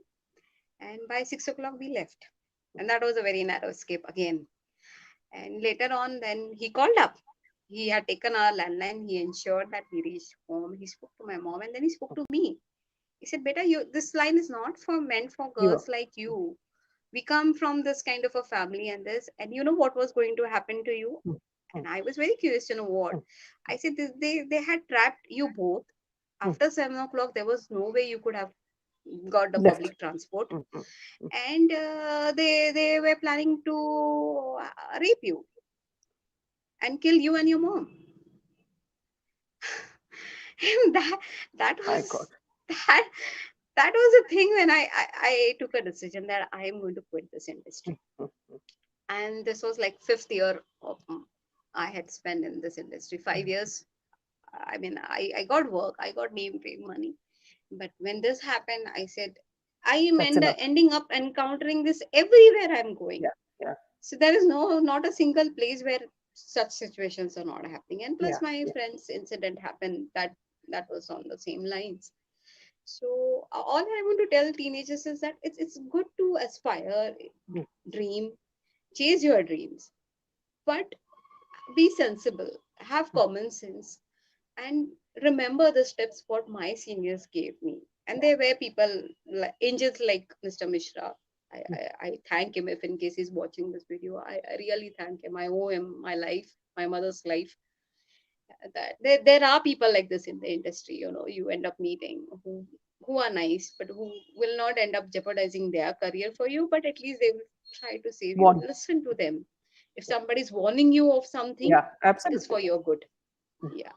And by 6 o'clock, we left. And that was a very narrow escape again. And later on, then he called up. He had taken our landline. He ensured that we reached home. He spoke to my mom and then he spoke to me. He said, Beta, this line is not meant for You are. girls like you. We come from this kind of a family and this, and you know what was going to happen to you? Mm, And mm, I was very curious to know what. mm, I said, they had trapped you both. mm. After 7 o'clock, there was no way you could have got the Left. public transport. Mm, mm, mm. And they were planning to rape you and kill you and your mom. And that My God. was that that was a thing when I took a decision that I am going to quit this Mm, industry. mm, And this was like fifth year of I had spent in this industry. 5 years. I mean, I got work, I got name, fame, money. But when this happened, I said, I am that's enough. ending up encountering this everywhere I'm going. Yeah, yeah, So there is not a single place where such situations are not happening. And plus, yeah, my yeah. friend's incident happened that was on the same lines. So all I want to tell teenagers is that it's good to aspire, Mm, dream, chase your dreams, but be sensible, have mm. common sense, and remember the steps what my seniors gave me. And Yeah. there were people like angels like Mr. Mishra. Mm. I thank him if in case he's watching this video. I really thank him. I owe him my life, my mother's life. That there are people like this in the industry, you end up meeting who are nice, but who will not end up jeopardizing their career for you, but at least they will try to save you. Want. Listen to them. If somebody's warning you of something, Yeah, it is absolutely. for your good. Mm. Yeah.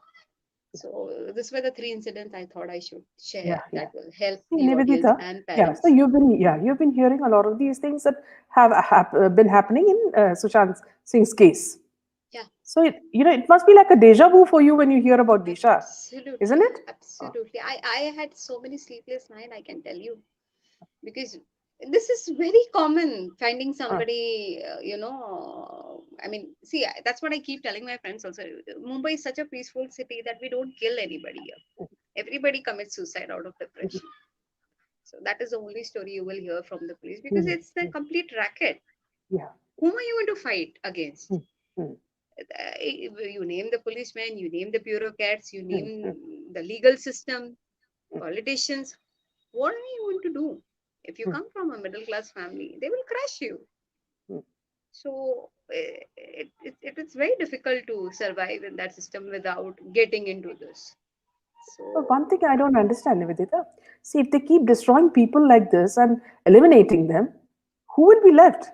So these were the three incidents I thought I should share Yeah, yeah. that will help See, the audience Nivedita, and yeah, so parents. you've been hearing a lot of these things that have been happening in Sushant Singh's case. Yeah, So it must be like a deja vu for you when you hear about Disha, isn't absolutely, it? Uh, absolutely. I had so many sleepless nights, I can tell you, because this is very common finding uh, somebody. I mean, see, that's what I keep telling my friends also. Mumbai is such a peaceful city that we don't kill anybody here. Everybody commits suicide out of depression. So that is the only story you will hear from the police because mm, it's the mm, complete racket. yeah. Whom are you going to fight against? Mm, mm, You name the policemen, you name the bureaucrats, you mm, name mm, the legal system, mm, politicians. What are you going to do? If you mm, come from a middle class family, they will crush you. mm. So it is very difficult to survive in that system without getting into this. But So one thing I don't understand, Nivedita, see, if they keep destroying people like this and eliminating them, who will be left?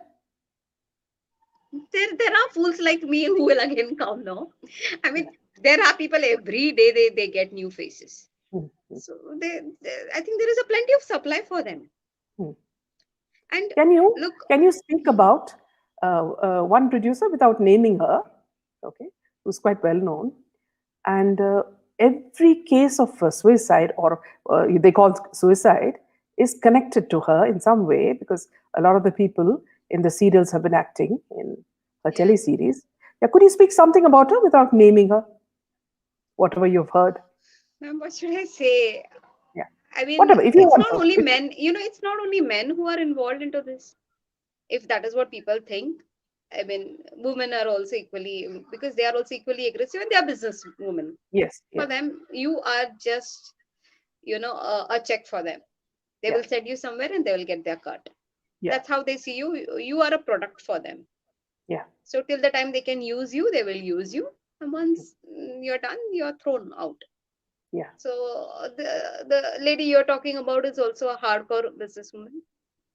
there are fools like me who will again come now. I Yeah. mean, there are people every day they get new faces. Mm, mm, So I think there is a plenty of supply for them. mm. And Can you look, can you speak about one producer without naming her, okay, who's quite well known, and every case of suicide or they call suicide is connected to her in some way because a lot of the people in the serials have been acting in her yeah, teleseries. Yeah, could you speak something about her without naming her? Whatever you've heard. ma'am, what should I say? Yeah, I mean, whatever. If you it's want not to, only if men, it's not only men who are involved into this. If that is what people think, I mean, women are also equally, because they are also equally aggressive and they are business women. yes, For yes, them, you are just, a check for them. They yeah, will send you somewhere and they will get their cut. yeah, That's how they see you. You are a product for them. yeah, So till the time they can use you, they will use you. And once you're done, you're thrown out. yeah, So the lady you're talking about is also a hardcore businesswoman,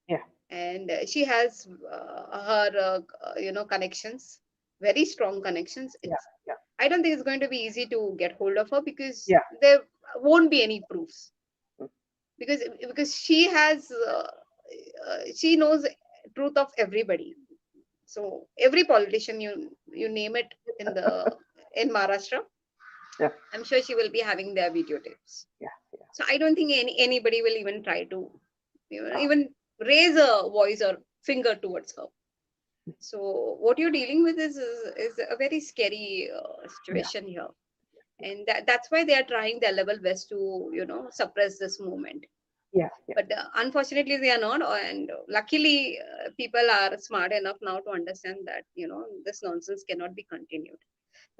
yeah, and she has her connections, very strong connections. yeah, It's yeah, I don't think it's going to be easy to get hold of her because yeah. there won't be any proofs Mm. because she knows truth of everybody. So every politician you name it in Maharashtra, Yeah, I'm sure she will be having their videotapes. yeah, yeah. So I don't think anybody will even try to Ah, even raise a voice or finger towards her. So what you're dealing with is a very scary yeah. situation here. and that's why they are trying their level best to suppress this movement. yeah, yeah. But unfortunately they are not, and luckily people are smart enough now to understand that this nonsense cannot be continued.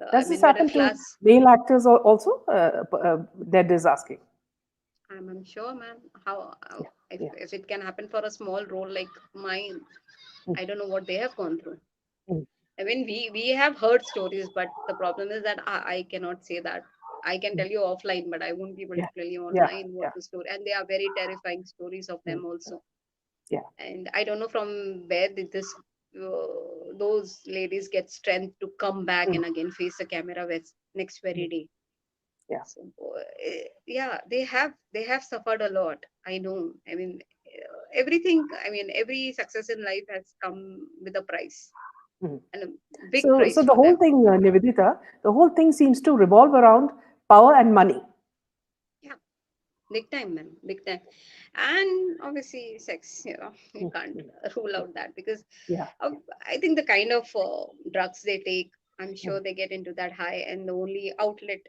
I Does this mean, middle happen to class. male actors also? That is asking. I'm sure, man. How Yeah, if yeah. if it can happen for a small role like mine, Mm, I don't know what they have gone through. mm, I mean, we have heard stories, but the problem is that I cannot say that. I can mm. tell you offline, but I won't be able Yeah, to tell you yeah, online yeah, what the story. And they are very terrifying stories of mm, them also. yeah. And I don't know from where did this those ladies get strength to come back Mm, and again face the camera next very mm, day. yeah. So yeah, they have suffered a lot. I know. I mean, everything. I mean, every success in life has come with a price, Mm. and a big So price the for whole them. thing, Nivedita, the whole thing seems to revolve around power and money. Yeah, big time, man, big time. And obviously sex, you Mm, can't mm, rule out that, because yeah, uh, I think the kind of drugs they take, I'm mm, sure they get into that high, and the only outlet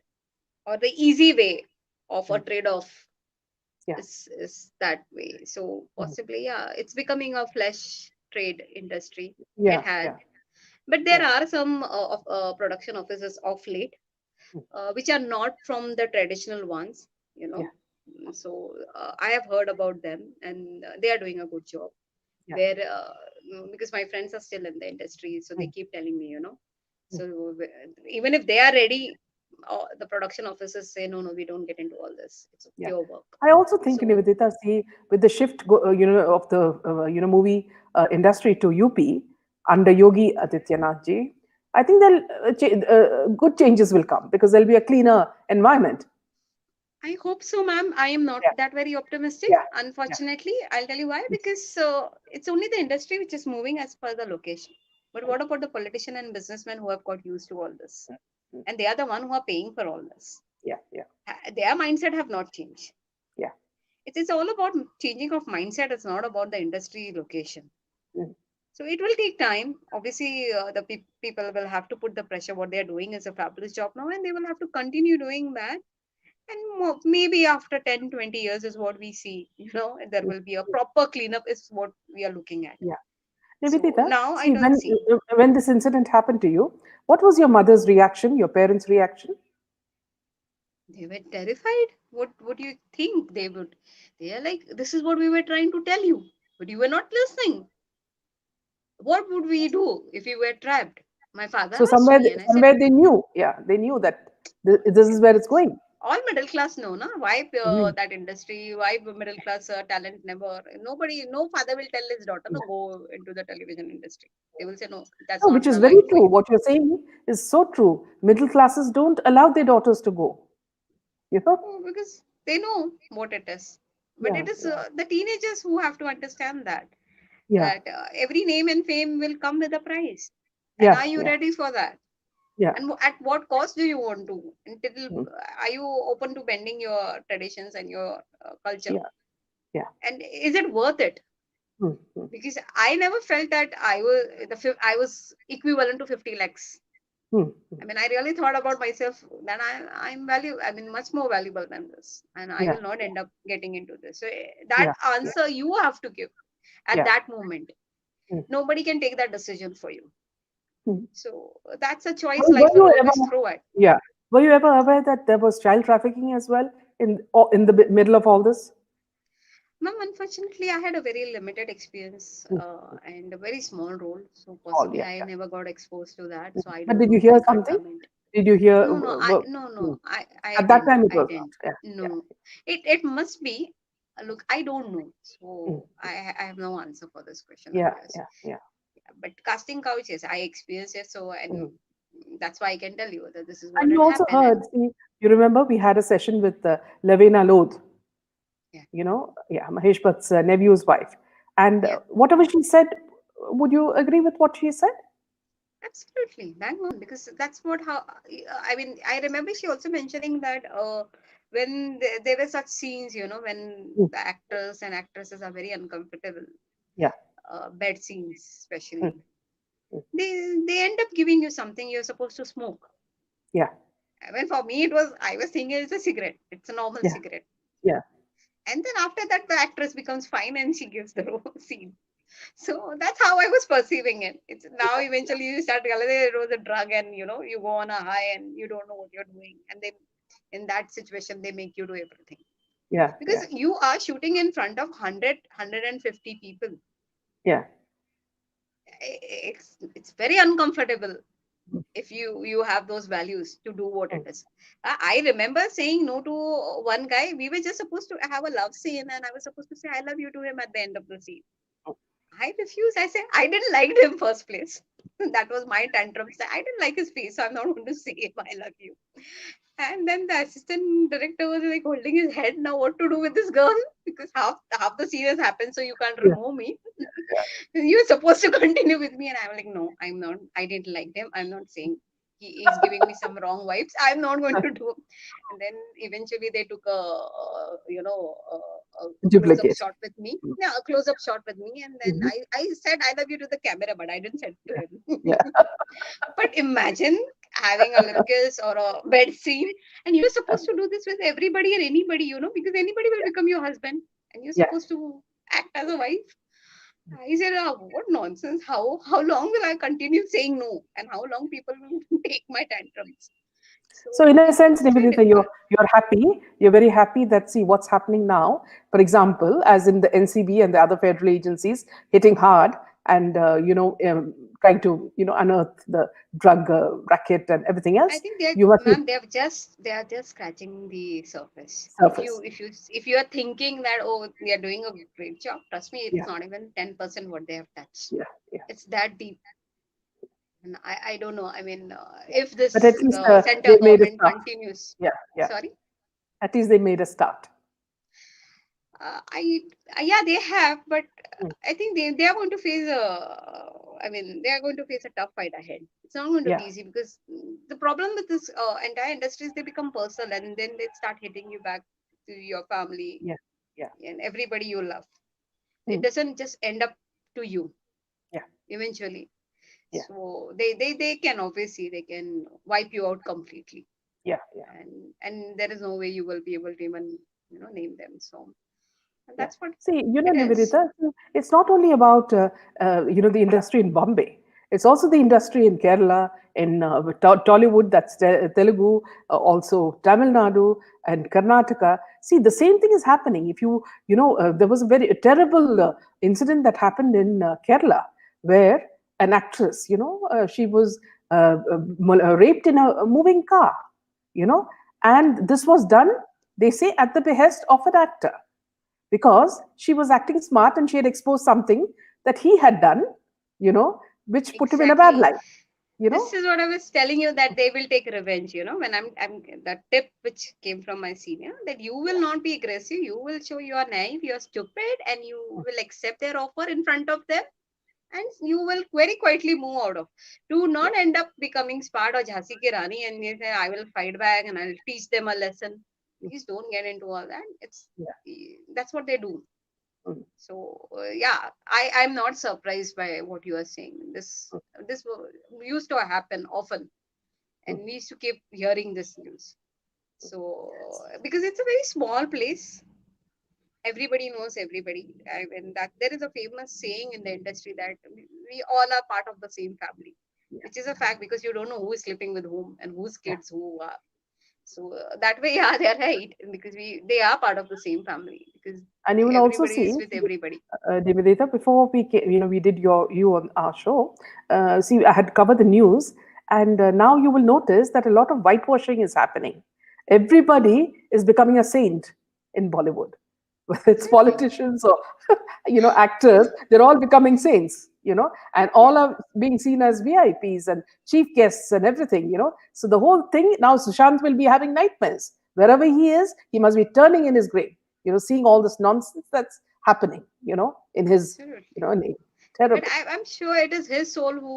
or the easy way of a mm, trade-off yeah, is that way. So mm, possibly, yeah, it's becoming a flesh trade industry. It yeah, has, yeah, but there yeah, are some production offices of late, mm, which are not from the traditional ones, you know. yeah, So I have heard about them, and they are doing a good job. yeah, Where because my friends are still in the industry, so they mm, keep telling me. mm, So even if they are ready, the production officers say no, no, we don't get into all this. It's a yeah. pure work. I also think, So Nivedita, see, with the shift, of the movie industry to UP under Yogi Adityanath ji, I think good changes will come because there'll be a cleaner environment. I hope so, ma'am. I am not Yeah, that very optimistic. yeah, yeah. Unfortunately, I'll tell you why. Because it's only the industry which is moving as per the location. But what about the politician and businessmen who have got used to all this? Mm, And they are the one who are paying for all this. yeah, yeah, Their mindset have not changed. yeah. It's all about changing of mindset. It's not about the industry location. Mm, So it will take time. Obviously, the people will have to put the pressure. What they are doing is a fabulous job now, and they will have to continue doing that. And maybe after 10, 20 years is what we see. There mm, will be a proper cleanup is what we are looking at. yeah. So Nivedita, now I see, don't see. when this incident happened to you, what was your mother's reaction, your parents' reaction? They were terrified. What would you think they would? They are like, this is what we were trying to tell you, but you were not listening. What would we do if we were trapped? My father So asked me, and I said, somewhere they knew, yeah, they knew that this is where it's going. all middle class know, na? Why Mhm. that industry? Why middle class talent never? Nobody, no father will tell his daughter to Yeah. go into the television industry. They will say, no, that's No, not which is the very life for true. you. What you're saying is so true. Middle classes don't allow their daughters to go. You know? Oh, because they know what it is. But Yeah, it is yeah, the teenagers who have to understand yeah, that every name and fame will come with a price. And yeah, are you yeah, ready for that? yeah, And at what cost do you want to? Until mm, are you open to bending your traditions and your culture? yeah, yeah, And is it worth it? mm, mm, Because I never felt that I was equivalent to 50 lakhs. mm, I mm, mean, I really thought about myself that I mean, much more valuable than this, and I yeah, will not end up getting into this. So yeah, that yeah, answer you have to give at yeah. that moment. Mm, Nobody can take that decision for you. mm. So that's a choice life Were will you always ever, throw at. yeah, were you ever aware that there was child trafficking as well in the middle of all this? Ma'am, unfortunately, I had a very limited experience Mm, and a very small role. So all, possibly yeah, I yeah. never got exposed to that. Mm. So I But don't did you know. hear I can't something? comment. Did you hear? No, no, no, Mm. I At that didn't. time, it I was not. didn't. Yeah, yeah. No, it must be. Look, I don't know. Mm. So I have no answer for this question of Yeah, yours. yeah, yeah. But casting couches, I experienced it. So, and Mm. that's why I can tell you that this is what And had you also happened. And heard, see, you remember we had a session with Levena Lodh, yeah, yeah, Mahesh Bhatt's nephew's wife. And yeah. whatever she said, would you agree with what she said? Absolutely, bang on. Because that's what how I mean. I remember she also mentioning that when there were such scenes, when Mm, the actors and actresses are very uncomfortable, yeah, bed scenes mm, especially, mm, they end up giving you something you're supposed to smoke, yeah, I mean, for me, it was, I was thinking it's a cigarette. It's a normal Yeah. cigarette. Yeah. And then after that, the actress becomes fine and she gives the role scene. So that's how I was perceiving it. It's now eventually you start realizing it was a drug, and you go on a high and you don't know what you're doing. And then in that situation, they make you do everything. Yeah. Because Yeah. you are shooting in front of 150 people. Yeah. It's very uncomfortable if you have those values to do what it Mm. is. I remember saying no to one guy. We were just supposed to have a love scene, and I was supposed to say I love you to him at the end of the scene. I refused. I said I didn't like him first place. That was my tantrum. I didn't like his face, so I'm not going to say him I love you. And then the assistant director was like holding his head. Now what to do with this girl? Because half the scene has happened, so you can't Yeah. remove me. You're supposed to continue with me. And I'm like, no, I'm not. I didn't like him. I'm not saying he is giving me some wrong vibes. I'm not going to do. And then eventually they took a close up Duplicate. shot with me. Yeah, a close up shot with me. And then Mhm. I said I love you to the camera, but I didn't say it to Yeah. him. But imagine having a lip kiss or a bed scene, and you're supposed to do this with everybody and anybody, because anybody will become your husband, and you're Yeah. supposed to act as a wife. I said, what nonsense? How long will I continue saying no, and how long people will take my tantrums? So in So a sense, it's very Nivedita, you're difficult. you're happy. You're very happy that see what's happening now. For example, as in the NCB and the other federal agencies hitting hard and trying to unearth the drug racket and everything I else. think they're, You must be ma'am, they are just scratching the surface. If you surface. if you if you are thinking that, oh, they are doing a great job, trust me, it's Yeah. not even 10% what they have touched. Yeah. Yeah. It's that deep. And I don't know. I mean, Yeah. if But at this least center they made a government start. continues, Yeah. Yeah. sorry, At least they made a start. I yeah, they have, but Mm. I think they are going to face they are going to face a tough fight ahead. It's not going to be Yeah. easy because the problem with this entire industry is they become personal, and then they start hitting you back to your family Yeah. Yeah. and everybody you love. It Mm. doesn't just end up to you Yeah. eventually. Yeah. So they can obviously they can wipe you out completely, Yeah. Yeah. and there is no way you will be able to even name them. So Yeah. that's what See, it is. Nivedita, it's not only about the industry in Bombay. It's also the industry in Kerala, in Tollywood, that's Telugu, also Tamil Nadu and Karnataka. See, the same thing is happening. If there was a very terrible incident that happened in Kerala, where an actress, she was raped in a moving car, you know, and this was done, they say, at the behest of an actor because she was acting smart and she had exposed something that he had done, you know, which put him in a bad Exactly. light, you This know. is what I was telling you, that they will take revenge. When I'm the tip which came from my senior, that you will not be aggressive. You will show you are naive, you are stupid, and you will accept their offer in front of them, and you will very quietly move out of. Do Yeah, not end up becoming Spart or Jhansi ki Rani and you say, I will fight back and I'll teach them a lesson. mm, Please don't get into all that. yeah, That's what they do. mm, So yeah, I'm not surprised by what you are saying. mm, This used to happen often, mm, and we used to keep hearing this news. So because it's a very small place, everybody knows everybody. I mean that there is a famous saying in the industry that we all are part of the same family, yeah, which is a fact because you don't know who is sleeping with whom and whose yeah. kids who are. So that way, yeah, they're right because they are part of the same family because And you will also everybody is see, with everybody. Nivedita, before we did you on our show. See, I had covered the news, and now you will notice that a lot of whitewashing is happening. Everybody is becoming a saint in Bollywood, whether it's Exactly. politicians or actors. They're all becoming saints, and Yeah. all are being seen as VIPs and chief guests and everything. So the whole thing now, Sushant will be having nightmares wherever he is. He must be turning in his grave, seeing all this nonsense that's happening, in his, Absolutely. name. But Terrible. I'm sure it is his soul who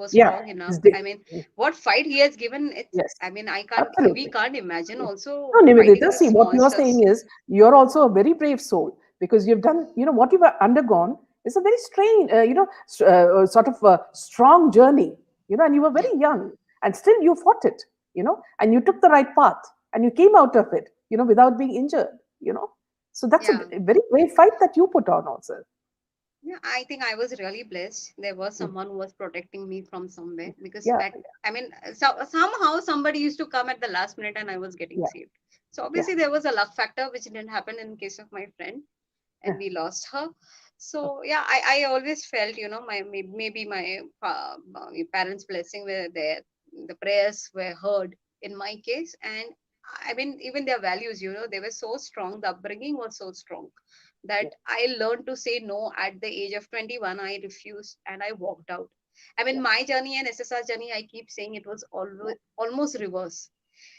was Yeah, strong enough. he's dead. I mean, what fight he has given, Yes, I mean, we absolutely. can't imagine Yeah. also No, fighting Nivedita, see, these what you're saying monsters. is you're also a very brave soul because you've done, what you've undergone is a very strange, sort of a strong journey, and you were Yeah. very young and still you fought it. and you took the right path and you came out of it, without being injured. So that's a Yeah. very brave fight that you put on also. Yeah, I think I was really blessed. There was Mm. someone who was protecting me from somewhere because Yeah, back, I mean, somehow somebody used to come at the last minute and I was getting yeah, saved. So yeah, obviously there was a luck factor which didn't happen in case of my friend, yeah, and we lost her. So yeah, I always felt, maybe my parents' blessing were there, the prayers were heard in my case, and I mean even their values, they were so strong. The upbringing was so strong that yeah, I learned to say no at the age of 21. I refused and I walked out. I mean, yeah, my journey and SSR journey, I keep saying it was always almost reverse.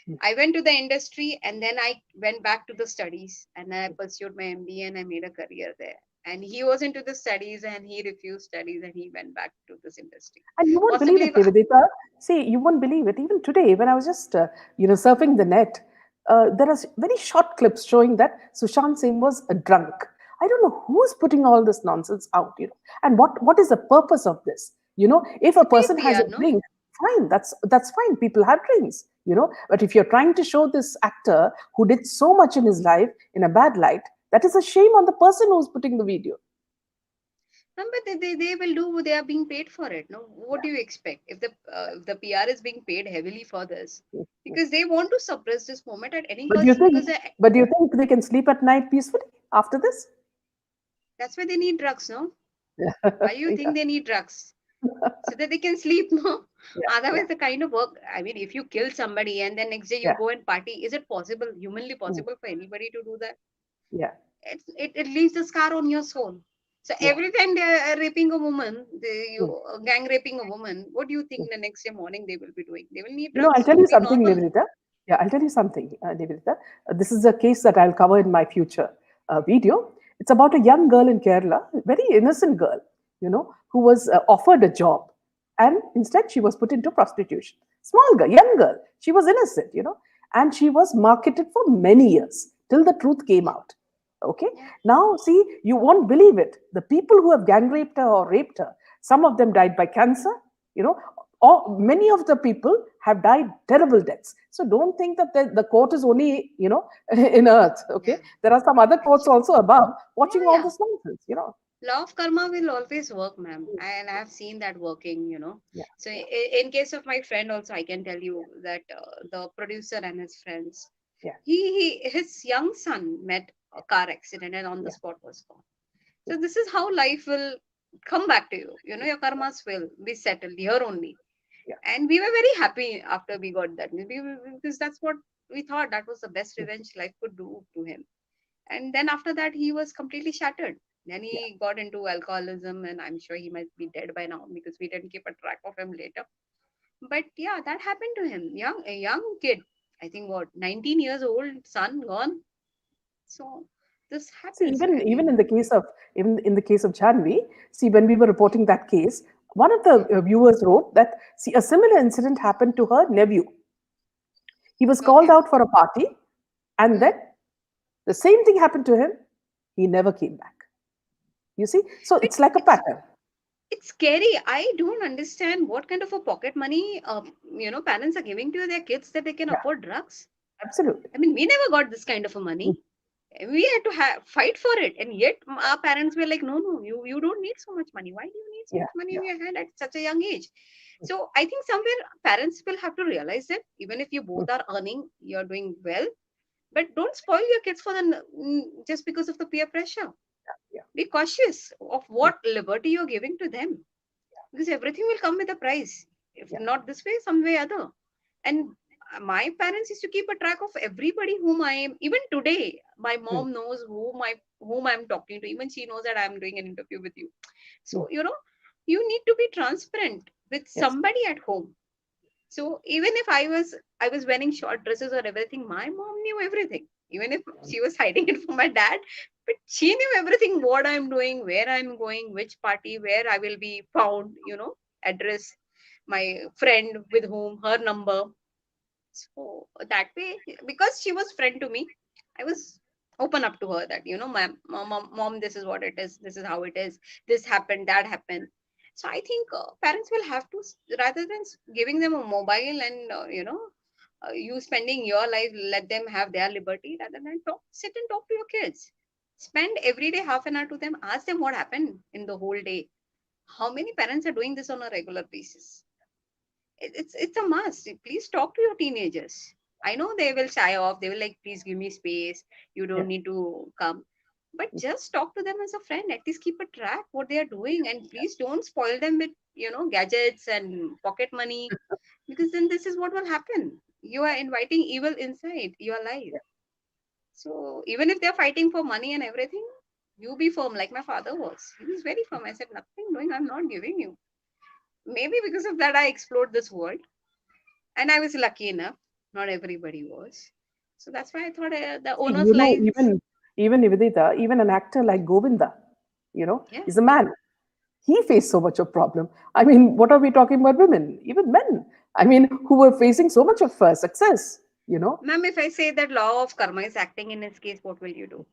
mm, I went to the industry and then I went back to the studies and I pursued my MBA and I made a career there. And he was into the studies and he refused studies and he went back to this industry. And you won't believe Possibly, it, Nivedita. See, you won't believe it. Even today, when I was just, surfing the net, there are very short clips showing that Sushant Singh was a drunk. I don't know who's putting all this nonsense out. And what is the purpose of this? If a to be person has PR, a no? drink, fine, that's fine. People have drinks. But if you're trying to show this actor who did so much in his life in a bad light, that is a shame on the person who's putting the video. But they will do, they are being paid for it. No, what do you expect if the PR is being paid heavily for this? Yeah. Because they want to suppress this moment at any But do you cost because think, but do you think they can sleep at night peacefully after this? that's why they need drugs, no? Yeah, Why you think they need drugs? So that they can sleep, no? yeah, yeah, Otherwise, the kind of work, I mean, if you kill somebody and then next day you yeah, go and party, is it possible, humanly mm, possible for anybody to do that? yeah, It leaves a scar on your soul. So yeah. every time they are raping a woman, Mm, gang raping a woman, what do you mm. think the next day morning they will be doing? They will need I'll drugs tell to you be something, normal. Nivedita. Yeah, I'll tell you something, Nivedita. This is a case that I'll cover in my future video. It's about a young girl in Kerala, a very innocent girl, who was offered a job, and instead she was put into prostitution. Small girl, young girl. She was innocent, and she was marketed for many years till the truth came out. Okay. Yeah. Now, see, you won't believe it. The people who have gang raped her or raped her, some of them died by cancer, you know, or many of the people have died terrible deaths. So don't think that the court is only, in earth. Okay. Yeah. There are some other courts Actually, also above yeah, watching all yeah. this nonsense. Law of karma will always work, ma'am, and I have seen that working. Yeah. So Yeah. in case of my friend also, I can tell you that the producer and his friends, Yeah. his young son met a car accident and on the Yeah. spot was gone. Yeah. So this is how life will come back to you. Your karmas will be settled here only. Yeah. And we were very happy after we got that because that's what we thought, that was the best Yeah. revenge life could do to him. And then after that, he was completely shattered. Then Yeah. he got into alcoholism, and I'm sure he might be dead by now because we didn't keep a track of him later. But yeah, that happened to him. A young kid. I think what, 19 years old, son gone. So this See, happens. even I even mean, in the case of even in the case of Janvi, see, when we were reporting that case, one of the hmm, viewers wrote that, see, a similar incident happened to her nephew. He was called okay. out for a party, and Hmm. then the same thing happened to him. He never came back. You see, so But it's like a it's pattern. it's scary. I don't understand what kind of a pocket money parents are giving to their kids that they can Yeah, afford drugs. absolutely. I mean, we never got this kind of a money. Mm, We had to fight for it, and yet our parents were like, no, no, you don't need so much money. Why do you need so yeah, much money yeah, in your hand at such a young age? mm, So I think somewhere parents will have to realize that even if you mm, both are earning, you're doing well, but don't spoil your kids for just because of the peer pressure. yeah, Be cautious of mm, what liberty you're giving to them, because everything will come with a price, if yeah, not this way, some way other. And my parents used to keep a track of everybody whom I am. Even today, my mm, mom knows whom I'm talking to. Even she knows that I'm doing an interview with you. mm, So you need to be transparent with yes, somebody at home. So even if I was wearing short dresses or everything, my mom knew everything. Even if she was hiding it from my dad, but she knew everything, what I'm doing, where I'm going, which party, where I will be found, address, my friend with whom, her number. So that way, because she was friend to me, I was open up to her that, mom, this is what it is, this is how it is, this happened, that happened. So I think parents will have to, rather than giving them a mobile and you spending your life, let them have their liberty rather than sit and talk to your kids. Spend every day half an hour to them. Ask them what happened in the whole day. How many parents are doing this on a regular basis? It's a must. Please talk to your teenagers. I know they will shy off. They will like, please give me space. You Yeah. don't need to come. But just talk to them as a friend. At least keep a track what they are doing, and please don't spoil them with gadgets and pocket money, because then this is what will happen. You are inviting evil inside your life. So even if they're fighting for money and everything, you be firm like my father was. He was very firm. I said, nothing doing, I'm not giving you. Maybe because of that, I explored this world. And I was lucky enough. Not everybody was. So that's why I thought the See, owner's lives. even Nivedita, even an actor like Govinda, Yeah. is a man. He faced so much of problem. I mean, what are we talking about women? Even men. I mean, who were facing so much of success, you know. Ma'am, if I say that law of karma is acting in his case, what will you do?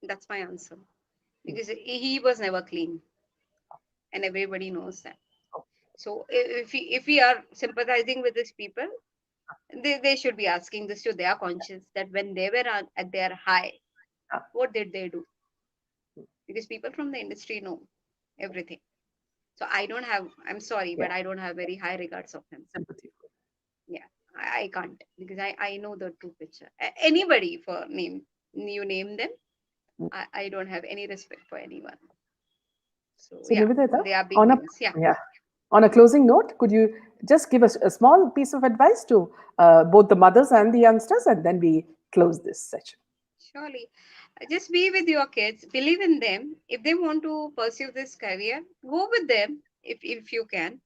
That's my answer. Because he was never clean. And everybody knows that. So if we are sympathizing with these people, they should be asking this to their conscience, that when they were at their high, what did they do? Because people from the industry know everything. So I'm sorry, Yeah, but I don't have very high regards of him. sympathy. Yeah, I can't, because I know the true picture. Anybody for name, you name them, I don't have any respect for anyone. So So, yeah, Nivedita, they are big names. Yeah, yeah, on a closing note, could you just give us a small piece of advice to both the mothers and the youngsters, and then we close this session? surely. Just be with your kids, believe in them. If they want to pursue this career, go with them if you can.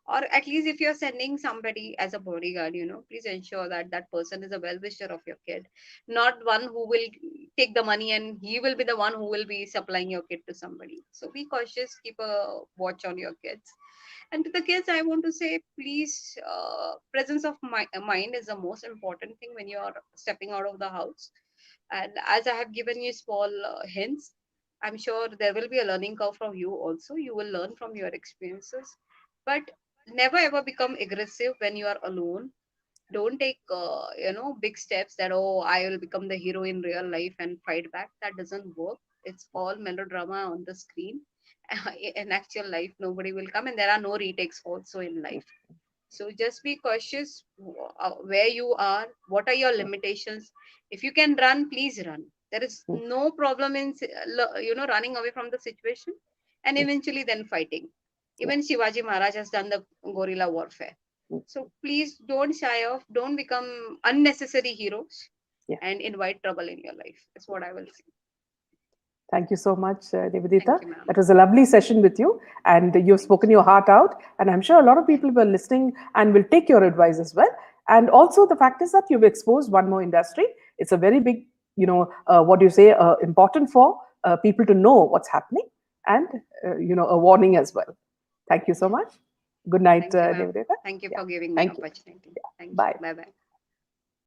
Or at least if you're sending somebody as a bodyguard, please ensure that that person is a well wisher of your kid, not one who will take the money and he will be the one who will be supplying your kid to somebody. So be cautious, keep a watch on your kids. And to the kids, I want to say, please, presence of mind is the most important thing when you're stepping out of the house. And as I have given you small hints, I'm sure there will be a learning curve from you also. You will learn from your experiences. But never ever become aggressive when you are alone. Don't take, big steps that, oh, I will become the hero in real life and fight back. That doesn't work. It's all melodrama on the screen. In actual life, nobody will come, and there are no retakes also in life. So just be cautious where you are, what are your limitations. If you can run, please run. There is no problem in running away from the situation, and eventually then fighting. Even Shivaji Maharaj has done the guerrilla warfare. So please don't shy off, don't become unnecessary heroes, Yeah. and invite trouble in your life. That's what I will say. Thank you so much, Thank Nivedita. you, ma'am. That was a lovely session with you, and you've Thank spoken your heart out. And I'm sure a lot of people were listening and will take your advice as well. And also, the fact is that you've exposed one more industry. It's a very big, what do you say, important for people to know what's happening, and a warning as well. Thank you so you. much. Good night, Thank you, ma'am. Nivedita. Thank you Yeah. for giving me Thank you. opportunity. Yeah. Thank you. Bye. Bye bye.